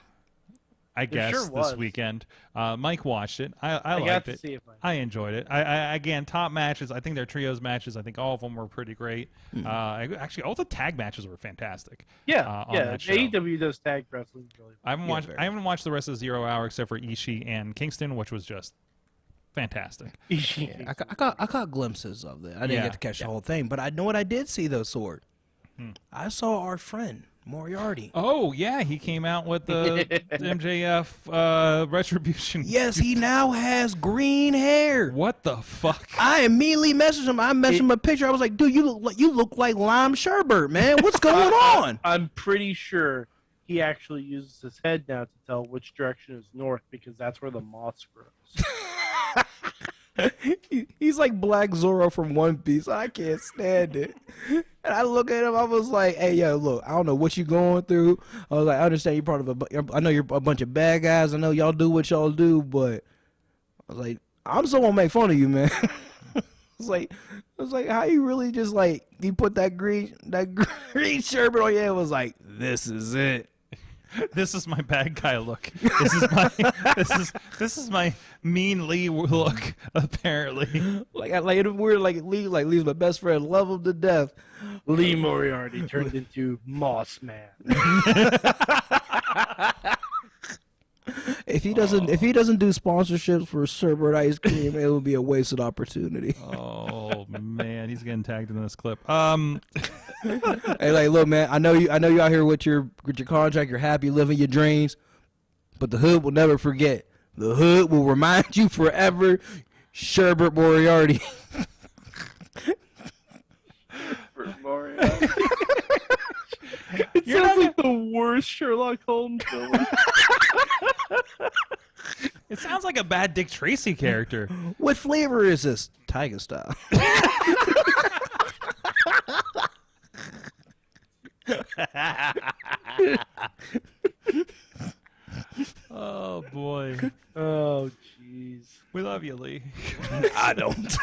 Speaker 3: I guess,
Speaker 2: sure
Speaker 3: this
Speaker 2: was.
Speaker 3: weekend. Mike watched it. I
Speaker 2: got
Speaker 3: liked
Speaker 2: to
Speaker 3: it.
Speaker 2: see it, Mike.
Speaker 3: I enjoyed it. I again, top matches. I think their trios matches, I think all of them were pretty great. Actually, all the tag matches were fantastic.
Speaker 2: Yeah,
Speaker 3: on
Speaker 2: yeah.
Speaker 3: that show.
Speaker 2: AEW does tag wrestling really
Speaker 3: I haven't watched. I haven't watched the rest of 0 Hour except for Ishii and Kingston, which was just fantastic.
Speaker 2: well.
Speaker 5: I caught glimpses of it. I didn't
Speaker 3: Yeah.
Speaker 5: get to catch the whole thing, but I know what I did see though, Sword. I saw our friend Moriarty.
Speaker 3: Oh yeah, he came out with the MJF Retribution.
Speaker 5: Yes, he now has green hair.
Speaker 3: What the fuck?
Speaker 5: I immediately messaged him. I messaged him a picture. I was like, dude, you look like Lime Sherbert, man. What's going on?
Speaker 2: I'm pretty sure he actually uses his head now to tell which direction is north because that's where the moss grows.
Speaker 5: He's like Black Zorro from One Piece. I can't stand it. And I look at him. I was like, "Hey, yo, look. I don't know what you're going through. I was like, I understand you're part of I know you're a bunch of bad guys. I know y'all do what y'all do, but I was like, I'm just gonna make fun of you, man." I was like, how you really just like you put that green sherbet on your head? Was like, this is it.
Speaker 3: This is my bad guy look. This is my mean Lee look. Apparently,
Speaker 5: Lee's my best friend. Love him to death.
Speaker 2: Lee Moriarty turned into Moss Man.
Speaker 5: If he doesn't do sponsorships for Sherbet ice cream, it will be a wasted opportunity.
Speaker 3: oh man, he's getting tagged in this clip.
Speaker 5: Hey, like, look, man, I know you out here with your contract. You're happy living your dreams, but the hood will never forget. The hood will remind you forever. Sherbet Moriarty.
Speaker 2: Moriarty. It sounds like the worst Sherlock Holmes villain.
Speaker 3: It sounds like a bad Dick Tracy character.
Speaker 5: What flavor is this? Tiger style.
Speaker 3: Oh boy.
Speaker 2: Oh, jeez.
Speaker 3: We love you, Lee.
Speaker 5: I don't.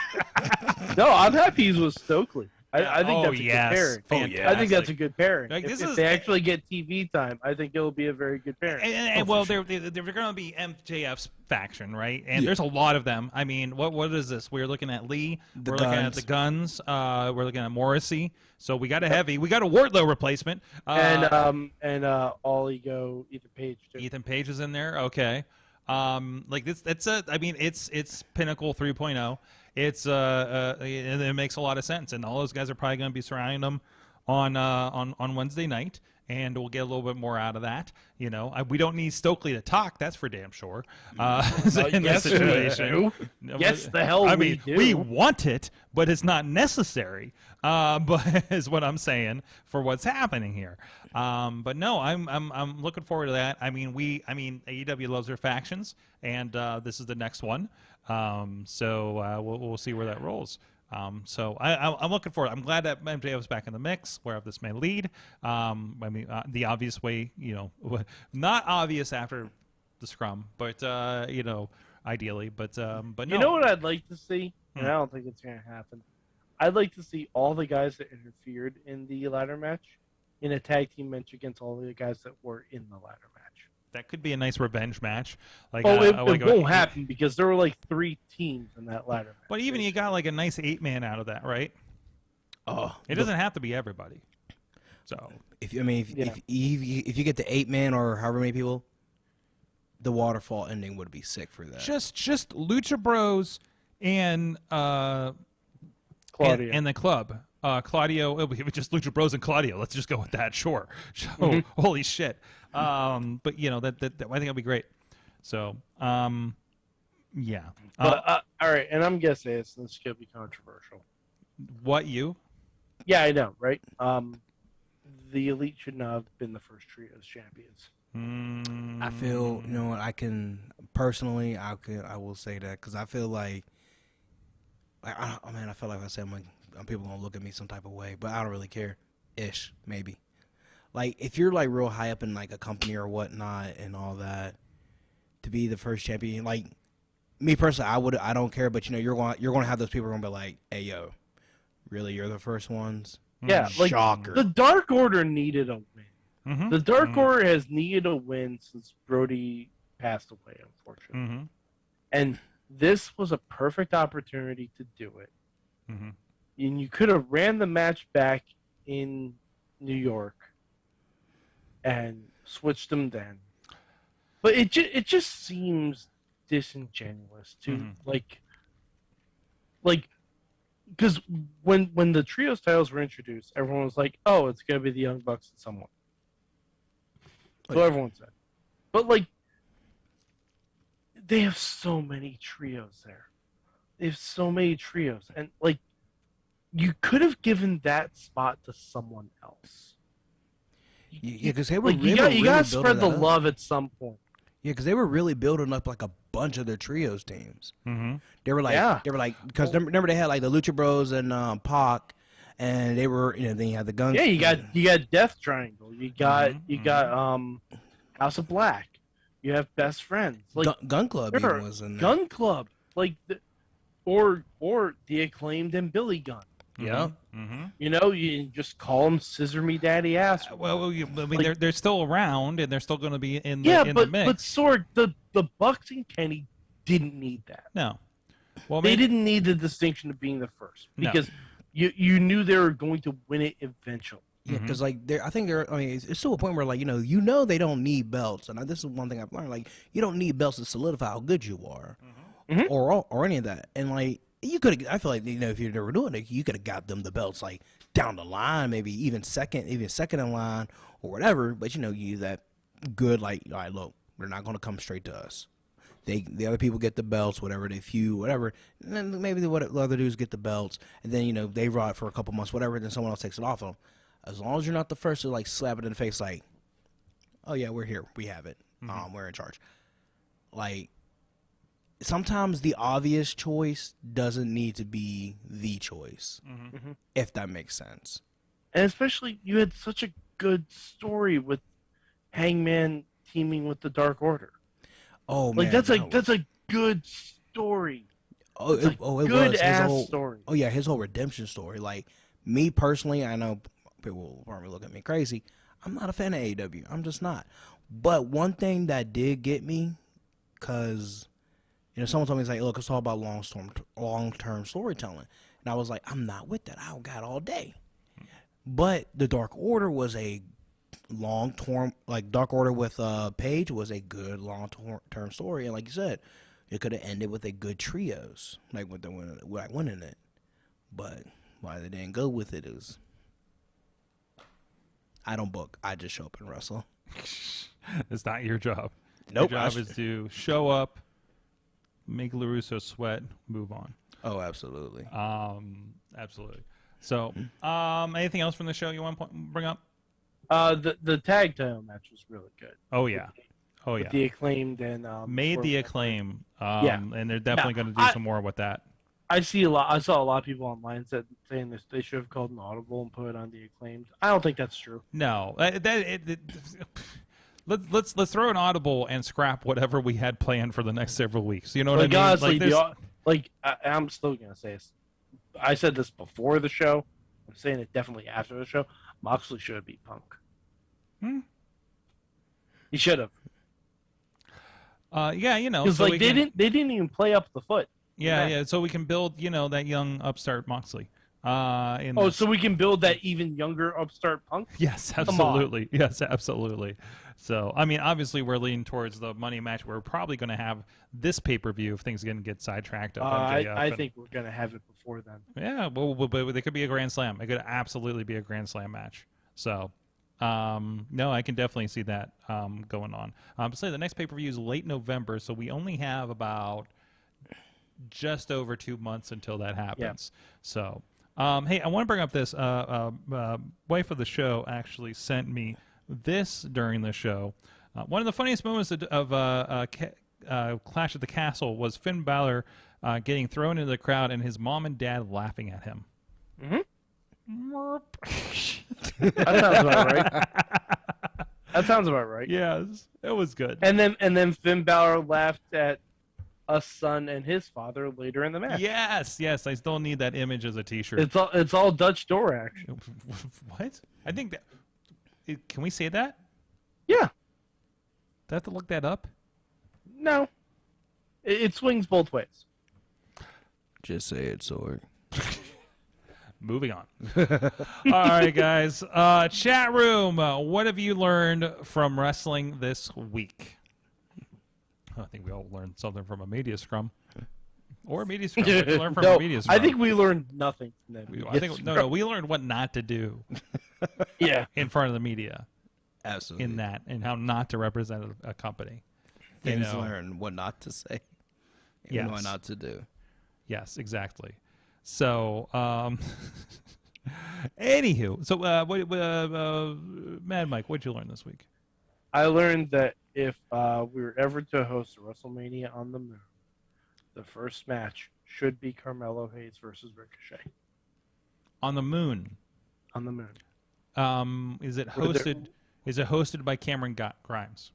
Speaker 2: No, I'm happy he's with Stokely. I think that's a
Speaker 3: yes.
Speaker 2: good pairing.
Speaker 3: Fantastic.
Speaker 2: I think that's a good pairing.
Speaker 3: Like,
Speaker 2: if
Speaker 3: this is-
Speaker 2: they actually get TV time, I think it'll be a very good pairing.
Speaker 3: And well, they're going to be MJF's faction, right? And there's a lot of them. I mean, what is this? We're looking at Lee. We're looking at the Guns. We're looking at Morrissey. So we got a heavy. We got a Wardlow replacement.
Speaker 2: And All Ego Ethan Page too.
Speaker 3: Ethan Page is in there. Okay. Like this. I mean, it's Pinnacle 3.0. It's and it makes a lot of sense. And all those guys are probably going to be surrounding them on Wednesday night. And we'll get a little bit more out of that. You know, we don't need Stokely to talk. That's for damn sure. In this situation,
Speaker 2: Yes, the hell
Speaker 3: I
Speaker 2: we
Speaker 3: mean,
Speaker 2: do.
Speaker 3: we want it, but it's not necessary. But is what I'm saying for what's happening here. But no, I'm looking forward to that. I mean, AEW loves their factions, and this is the next one. So we'll see where that rolls. So I'm looking forward. I'm glad that MJF was back in the mix, wherever this may lead. I mean, the obvious way, you know, not obvious after the scrum, but you know, ideally, but no.
Speaker 2: You know what I'd like to see, and I don't think it's going to happen. I'd like to see all the guys that interfered in the ladder match in a tag team match against all the guys that were in the ladder match.
Speaker 3: That could be a nice revenge match. Like,
Speaker 2: it won't happen because there were like 3 teams in that ladder match.
Speaker 3: But even you got like a nice 8-man out of that, right?
Speaker 5: Oh,
Speaker 3: it doesn't have to be everybody. So
Speaker 5: if you get the 8-man or however many people, the waterfall ending would be sick for that.
Speaker 3: Just Lucha Bros and
Speaker 2: Claudio
Speaker 3: and the club. Claudio, it was just Lucha Bros and Claudio. Let's just go with that. Sure. So, holy shit. But you know that I think that'd be great. So, yeah.
Speaker 2: But, all right, and I'm guessing this could be controversial.
Speaker 3: What you?
Speaker 2: Yeah, I know, right? The Elite should not have been the first trios champions.
Speaker 5: I feel, you know what, I will say that because I feel like I feel like if I say people gonna look at me some type of way, but I don't really care. Maybe. Like if you're like real high up in like a company or whatnot and all that, to be the first champion, like me personally, I don't care. But you know, you're gonna have those people who are gonna be like, hey yo, really, you're the first ones?
Speaker 2: Yeah, like
Speaker 5: shocker.
Speaker 2: The Dark Order needed a win.
Speaker 3: Mm-hmm.
Speaker 2: The Dark Order has needed a win since Brody passed away, unfortunately.
Speaker 3: Mm-hmm.
Speaker 2: And this was a perfect opportunity to do it.
Speaker 3: Mm-hmm.
Speaker 2: And you could have ran the match back in New York and switched them then. But it just seems disingenuous to like because when the trios titles were introduced, everyone was like, "Oh, it's gonna be the Young Bucks and someone." So everyone said, but like they have so many trios there. They have so many trios, and like you could have given that spot to someone else.
Speaker 5: Yeah, because they were
Speaker 2: like
Speaker 5: really,
Speaker 2: you gotta spread the love at some point.
Speaker 5: Yeah, because they were really building up like a bunch of their trios teams.
Speaker 3: Mm-hmm.
Speaker 5: They were like, because remember they had like the Lucha Bros and Pac, and they were, you know, then you had the Gun.
Speaker 2: Yeah, you got Death Triangle. You got House of Black. You have Best Friends. Like
Speaker 5: Gun Club even was in there.
Speaker 2: Gun Club, like or the Acclaimed and Billy Gunn.
Speaker 5: Yeah.
Speaker 3: Mm-hmm.
Speaker 2: You know, you just call them Scissor Me Daddy Ass.
Speaker 3: Well, I mean, like, they're still around, and they're still going to be in the mix.
Speaker 2: But Sorg, the Bucks and Kenny didn't need that.
Speaker 3: No. Well,
Speaker 2: they didn't need the distinction of being the first because you knew they were going to win it eventually.
Speaker 5: Yeah, because I think it's to a point where like you know they don't need belts, and this is one thing I've learned. Like you don't need belts to solidify how good you are, or any of that. And like you could, I feel like if you're never doing it, you could have got them the belts like down the line, maybe even second in line or whatever. But you that good like, all right, look, they're not going to come straight to us. The other people get the belts, whatever, they feud, whatever. And then maybe the other dudes get the belts, and then they ride for a couple months, whatever. Then someone else takes it off of them. As long as you're not the first to like slap it in the face, like, oh yeah, we're here, we have it, we're in charge. Like, sometimes the obvious choice doesn't need to be the choice, if that makes sense.
Speaker 2: And especially, you had such a good story with Hangman teaming with the Dark Order.
Speaker 5: Oh
Speaker 2: like
Speaker 5: man,
Speaker 2: that's a good story.
Speaker 5: Oh, it was
Speaker 2: good
Speaker 5: his
Speaker 2: ass
Speaker 5: whole
Speaker 2: story.
Speaker 5: Oh yeah, his whole redemption story. Like me personally, I know people will probably look at me crazy. I'm not a fan of AEW. I'm just not. But one thing that did get me, because someone told me, it's like, look, it's all about long-term storytelling, and I was like, I'm not with that. I don't got all day. But the Dark Order was a long-term, like Dark Order with Paige was a good long-term story, and like you said, it could have ended with a good trios, like with winning it. But why they didn't go with it is, I don't book. I just show up and wrestle.
Speaker 3: It's not your job.
Speaker 5: Nope.
Speaker 3: Your job is to show up, make LaRusso sweat, move on.
Speaker 5: Oh, absolutely.
Speaker 3: Absolutely. So, anything else from the show you want to bring up?
Speaker 2: The tag title match was really good.
Speaker 3: Oh yeah.
Speaker 2: With the Acclaimed and
Speaker 3: made the Acclaim.
Speaker 2: Yeah.
Speaker 3: And they're definitely going to do some more with that.
Speaker 2: I saw a lot of people online saying this. They should have called an audible and put it on the Acclaimed. I don't think that's true.
Speaker 3: No, let's throw an audible and scrap whatever we had planned for the next several weeks. You know what I mean?
Speaker 2: Honestly, I'm still gonna say this. I said this before the show. I'm saying it definitely after the show. Moxley should have beat Punk.
Speaker 3: Hmm?
Speaker 2: He should have.
Speaker 3: Yeah, you know,
Speaker 2: Because
Speaker 3: so
Speaker 2: like they didn't even play up the foot.
Speaker 3: Yeah. So we can build, you know, that young upstart Moxley.
Speaker 2: So we can build that even younger upstart Punk?
Speaker 3: Yes, absolutely. Yes, absolutely. So, I mean, obviously we're leaning towards the money match. We're probably going to have this pay-per-view if things can get sidetracked.
Speaker 2: I think we're going to have it before then.
Speaker 3: Yeah, well, but there could be a Grand Slam. It could absolutely be a Grand Slam match. So, no, I can definitely see that going on. So the next pay-per-view is late November, so we only have about just over 2 months until that happens. Yeah. So, hey, I want to bring up this. Wife of the show actually sent me this during the show. One of the funniest moments of Clash at the Castle was Finn Balor getting thrown into the crowd and his mom and dad laughing at him.
Speaker 2: That sounds about right. That sounds about right.
Speaker 3: Yes, it was good.
Speaker 2: And then Finn Balor laughed at a son and his father later in the match.
Speaker 3: Yes. I still need that image as a T-shirt.
Speaker 2: It's all Dutch door action.
Speaker 3: What? I think that. Can we say that?
Speaker 2: Yeah.
Speaker 3: Do I have to look that up?
Speaker 2: No. It swings both ways.
Speaker 5: Just say it, Sorg.
Speaker 3: Moving on. All right, guys. Chat room. What have you learned from wrestling this week? I think we all learned something from a media scrum. Or a media scrum. What did you learn from a media scrum?
Speaker 2: I think we learned nothing from that.
Speaker 3: We learned what not to do.
Speaker 2: Yeah.
Speaker 3: In front of the media.
Speaker 5: Absolutely.
Speaker 3: In that, and how not to represent a company.
Speaker 5: Things learn what not to say. And what not to do.
Speaker 3: Yes, exactly. So, anywho, so Mad Mike, what'd you learn this week?
Speaker 2: I learned that if we were ever to host a WrestleMania on the moon, the first match should be Carmelo Hayes versus Ricochet.
Speaker 3: On the moon.
Speaker 2: On the moon.
Speaker 3: Is it hosted? Is it hosted by Cameron Grimes?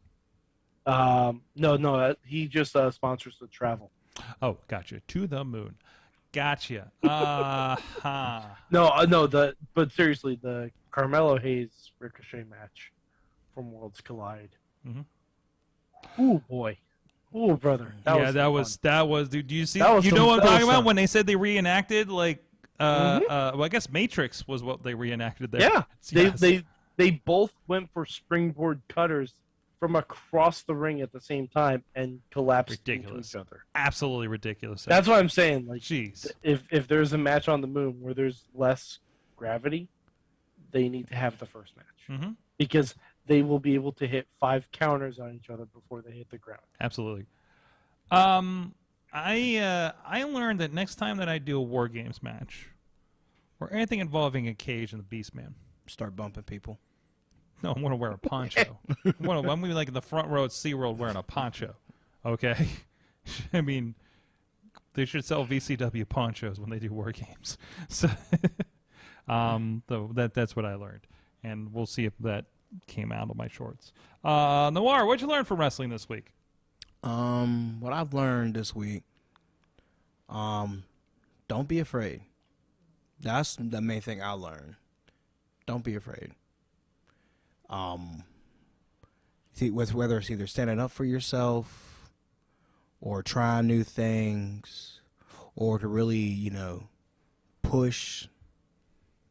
Speaker 2: No. He just sponsors the travel.
Speaker 3: Oh, gotcha. To the moon. Gotcha.
Speaker 2: But seriously, the Carmelo Hayes Ricochet match from Worlds Collide.
Speaker 3: Mm-hmm.
Speaker 2: Ooh boy. Ooh brother.
Speaker 3: That was. Dude, do you see? You know what I'm talking about when they said they reenacted like. Well, I guess Matrix was what they reenacted there.
Speaker 2: Yeah.
Speaker 3: Yes.
Speaker 2: They both went for springboard cutters from across the ring at the same time and collapsed into each other.
Speaker 3: Absolutely ridiculous.
Speaker 2: That's what I'm saying. Like,
Speaker 3: jeez.
Speaker 2: If there's a match on the moon where there's less gravity, they need to have the first match because they will be able to hit 5 counters on each other before they hit the ground.
Speaker 3: Absolutely. I learned that next time that I do a War Games match or anything involving a cage and the Beast Man,
Speaker 5: start bumping people.
Speaker 3: No, I'm going to wear a poncho. I'm going to be like in the front row at SeaWorld wearing a poncho. Okay? I mean, they should sell VCW ponchos when they do War Games. So, that's what I learned. And we'll see if that came out of my shorts. Noir, what'd you learn from wrestling this week?
Speaker 5: What I've learned this week, don't be afraid. That's the main thing I learned. Don't be afraid. Whether it's either standing up for yourself or trying new things or to really, push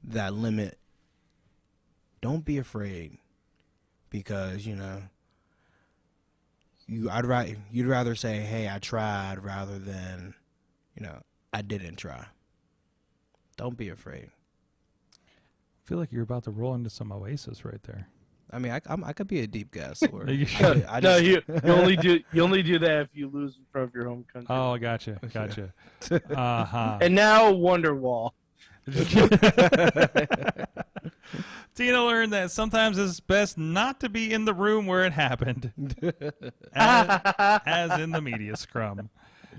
Speaker 5: that limit, don't be afraid because, you'd rather say, hey, I tried rather than, I didn't try. Don't be afraid.
Speaker 3: I feel like you're about to roll into some Oasis right there.
Speaker 5: I mean, I could be a deep guest. Or
Speaker 2: you only do that if you lose in front of your home country.
Speaker 3: Oh, gotcha.
Speaker 2: And now Wonderwall.
Speaker 3: Tina learned that sometimes it's best not to be in the room where it happened, as in the media scrum.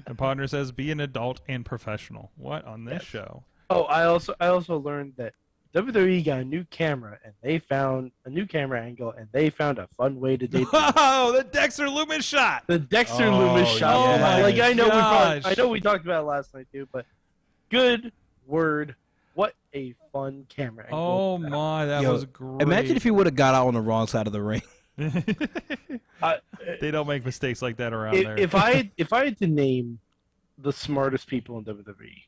Speaker 3: The partner says, "Be an adult and professional." What on this show?
Speaker 2: Oh, I also learned that WWE got a new camera, and they found a new camera angle, and they found a fun way to date.
Speaker 3: Oh, the Dexter Loomis shot!
Speaker 2: The Dexter Loomis shot.
Speaker 3: Oh my
Speaker 2: like
Speaker 3: gosh.
Speaker 2: I know we talked about it last night too, but good word. What a fun camera angle.
Speaker 3: Oh my, that was great.
Speaker 5: Imagine if he would have got out on the wrong side of the ring.
Speaker 3: They don't make mistakes like that around there.
Speaker 2: If I had to name the smartest people in WWE,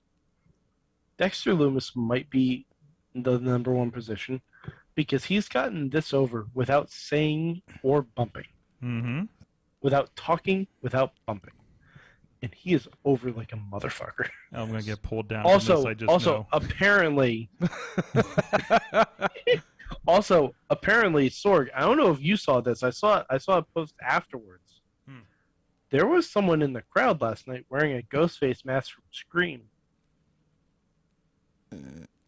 Speaker 2: Dexter Lumis might be the number one position because he's gotten this over without saying or bumping, without talking, without bumping, and he is over like a motherfucker.
Speaker 3: I'm gonna get pulled down.
Speaker 2: Also,
Speaker 3: from this, I just know.
Speaker 2: apparently. Also, apparently, Sorg, I don't know if you saw this. I saw a post afterwards. There was someone in the crowd last night wearing a Ghostface mask from Scream.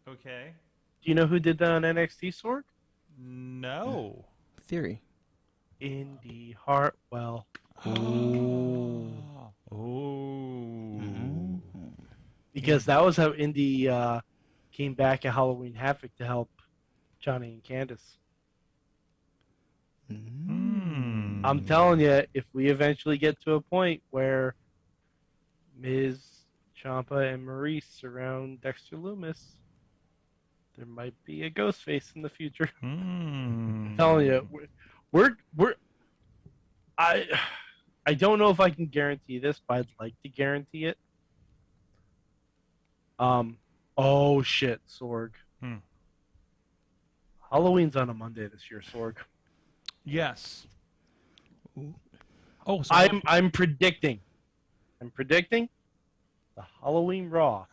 Speaker 3: Okay.
Speaker 2: Do you know who did that on NXT, Sorg?
Speaker 3: No.
Speaker 5: Theory.
Speaker 2: Indy Hartwell.
Speaker 3: Oh.
Speaker 2: Because that was how Indy came back at Halloween Havoc to help Johnny and Candace. I'm telling you, if we eventually get to a point where Miz, Ciampa, and Maurice surround Dexter Lumis, there might be a Ghostface in the future. I'm telling you, I don't know if I can guarantee this, but I'd like to guarantee it. Oh shit, Sorg. Halloween's on a Monday this year, Sorg.
Speaker 3: Yes. Oh, so
Speaker 2: I'm predicting the Halloween Raw.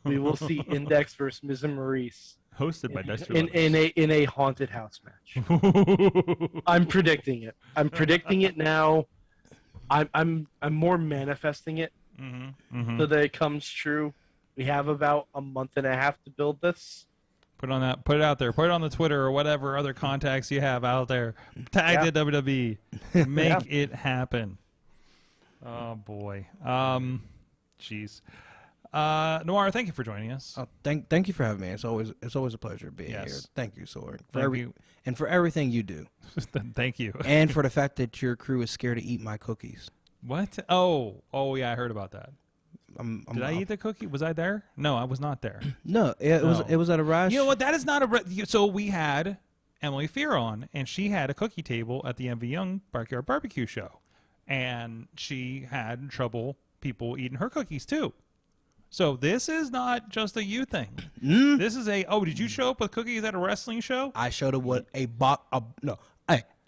Speaker 2: We will see Index versus Miz and Maurice
Speaker 3: hosted by Dexter
Speaker 2: in a haunted house match. I'm predicting it. I'm predicting it now. I'm more manifesting it so that it comes true. We have about a month and a half to build this.
Speaker 3: Put it out there. Put it on the Twitter or whatever other contacts you have out there. Tag the WWE. Make it happen. Oh boy. Jeez. Noir, thank you for joining us.
Speaker 5: Oh, thank you for having me. It's always a pleasure being here. Thank you, Sorg. And for everything you do.
Speaker 3: Thank you.
Speaker 5: And for the fact that your crew is scared to eat my cookies.
Speaker 3: What? Oh yeah, I heard about that. Did I eat the cookie? Was I there? No, I was not there.
Speaker 5: No, it was at a Raj.
Speaker 3: You know what? That is not a. So we had Emily Fear on, and she had a cookie table at the MV Young Backyard Barbecue show, and she had trouble people eating her cookies too. So this is not just a you thing. This is a. Oh, did you show up with cookies at a wrestling show?
Speaker 5: I showed up with a box.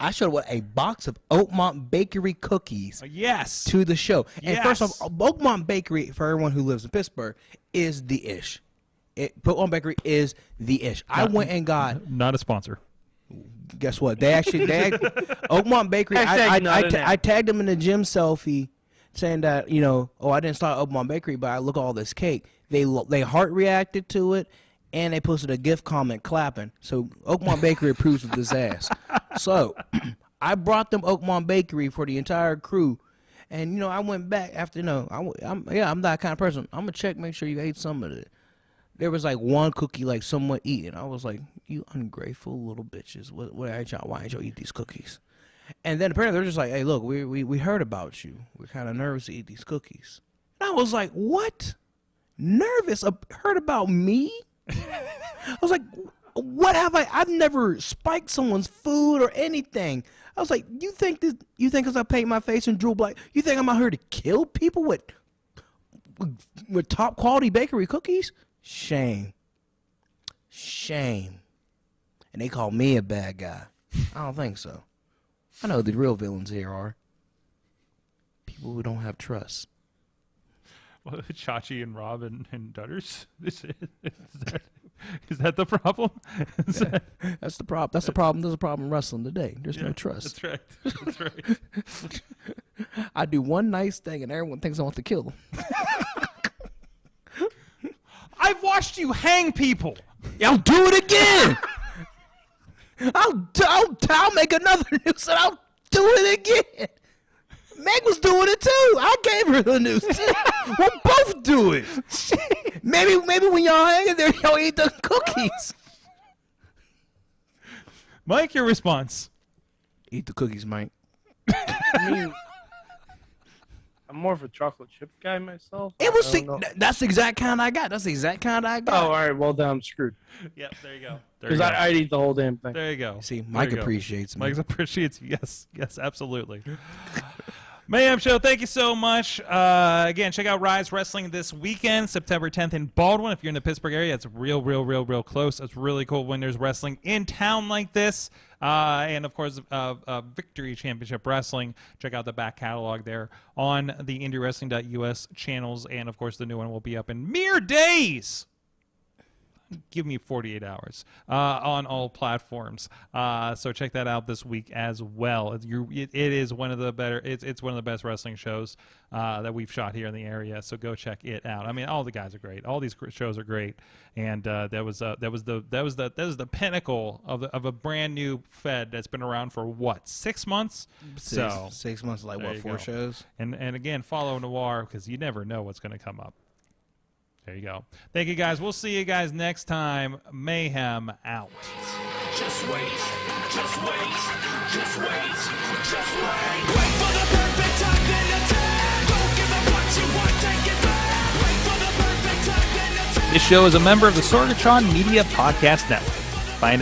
Speaker 5: I showed up with a box of Oakmont Bakery cookies.
Speaker 3: Yes.
Speaker 5: To the show. And first off, Oakmont Bakery, for everyone who lives in Pittsburgh, is the ish. Oakmont Bakery is the ish. I went and got.
Speaker 3: Not a sponsor.
Speaker 5: Guess what? Oakmont Bakery. I tagged them in the gym selfie, saying that I didn't start Oakmont Bakery, but I look at all this cake. They heart reacted to it. And they posted a gift comment clapping. So Oakmont Bakery approves of this ass. So I brought them Oakmont Bakery for the entire crew. And, I went back after, I'm that kind of person. I'm going to check, make sure you ate some of it. There was like one cookie like somewhat eaten. I was like, you ungrateful little bitches. Why ain't y'all eat these cookies? And then apparently they're just like, hey, look, we heard about you. We're kind of nervous to eat these cookies. And I was like, what? Nervous? Heard about me? I was like, what have I've never spiked someone's food or anything. I was like, you think because I paint my face in Drew Black, you think I'm out here to kill people with top quality bakery cookies? Shame. And they call me a bad guy. I don't think so. I know the real villains here are people who don't have trust.
Speaker 3: Well, Chachi and Rob and Dutters? Is that the problem?
Speaker 5: That's the problem. That's the problem. There's a problem in wrestling today. There's no trust.
Speaker 3: That's right.
Speaker 5: I do one nice thing and everyone thinks I want to kill them.
Speaker 3: I've watched you hang people.
Speaker 5: I'll do it again. I'll make another news and I'll do it again. Meg was doing it too. I gave her the news too. We'll both do it. Maybe when y'all hang in there, y'all eat the cookies.
Speaker 3: Mike, your response.
Speaker 5: Eat the cookies, Mike.
Speaker 2: I I'm more of a chocolate chip guy myself.
Speaker 5: It was.
Speaker 2: I don't know.
Speaker 5: That's the exact kind I got. That's the exact kind I
Speaker 2: Oh,
Speaker 5: got.
Speaker 2: all right. Well, then I'm screwed.
Speaker 3: Yep, there you go.
Speaker 2: Because I'd eat the whole damn thing.
Speaker 3: There you go.
Speaker 5: See, Mike
Speaker 3: There you go.
Speaker 5: appreciates me.
Speaker 3: Mike appreciates you. Yes, absolutely. Mayhem Show, thank you so much. Again, check out Rise Wrestling this weekend, September 10th in Baldwin. If you're in the Pittsburgh area, it's real close. It's really cool when there's wrestling in town like this. And, of course, Victory Championship Wrestling. Check out the back catalog there on the IndyWrestling.us channels. And, of course, the new one will be up in mere days. Give me 48 hours on all platforms. So check that out this week as well. It is one of the better. It's one of the best wrestling shows that we've shot here in the area. So go check it out. I mean, all the guys are great. All these shows are great, and that was the pinnacle of a brand new Fed that's been around for what, 6 months?
Speaker 5: 6 months, like what, 4 shows?
Speaker 3: And again, follow Noir because you never know what's going to come up. There you go. Thank you, guys. We'll see you guys next time. Mayhem out.
Speaker 4: Just wait, just wait, just wait, just wait. Wait for the perfect time, then attack. Don't give up what you want, take it back. Wait for the perfect time, then attack.
Speaker 3: This show is a member of the Sorgatron Media Podcast Network. Find out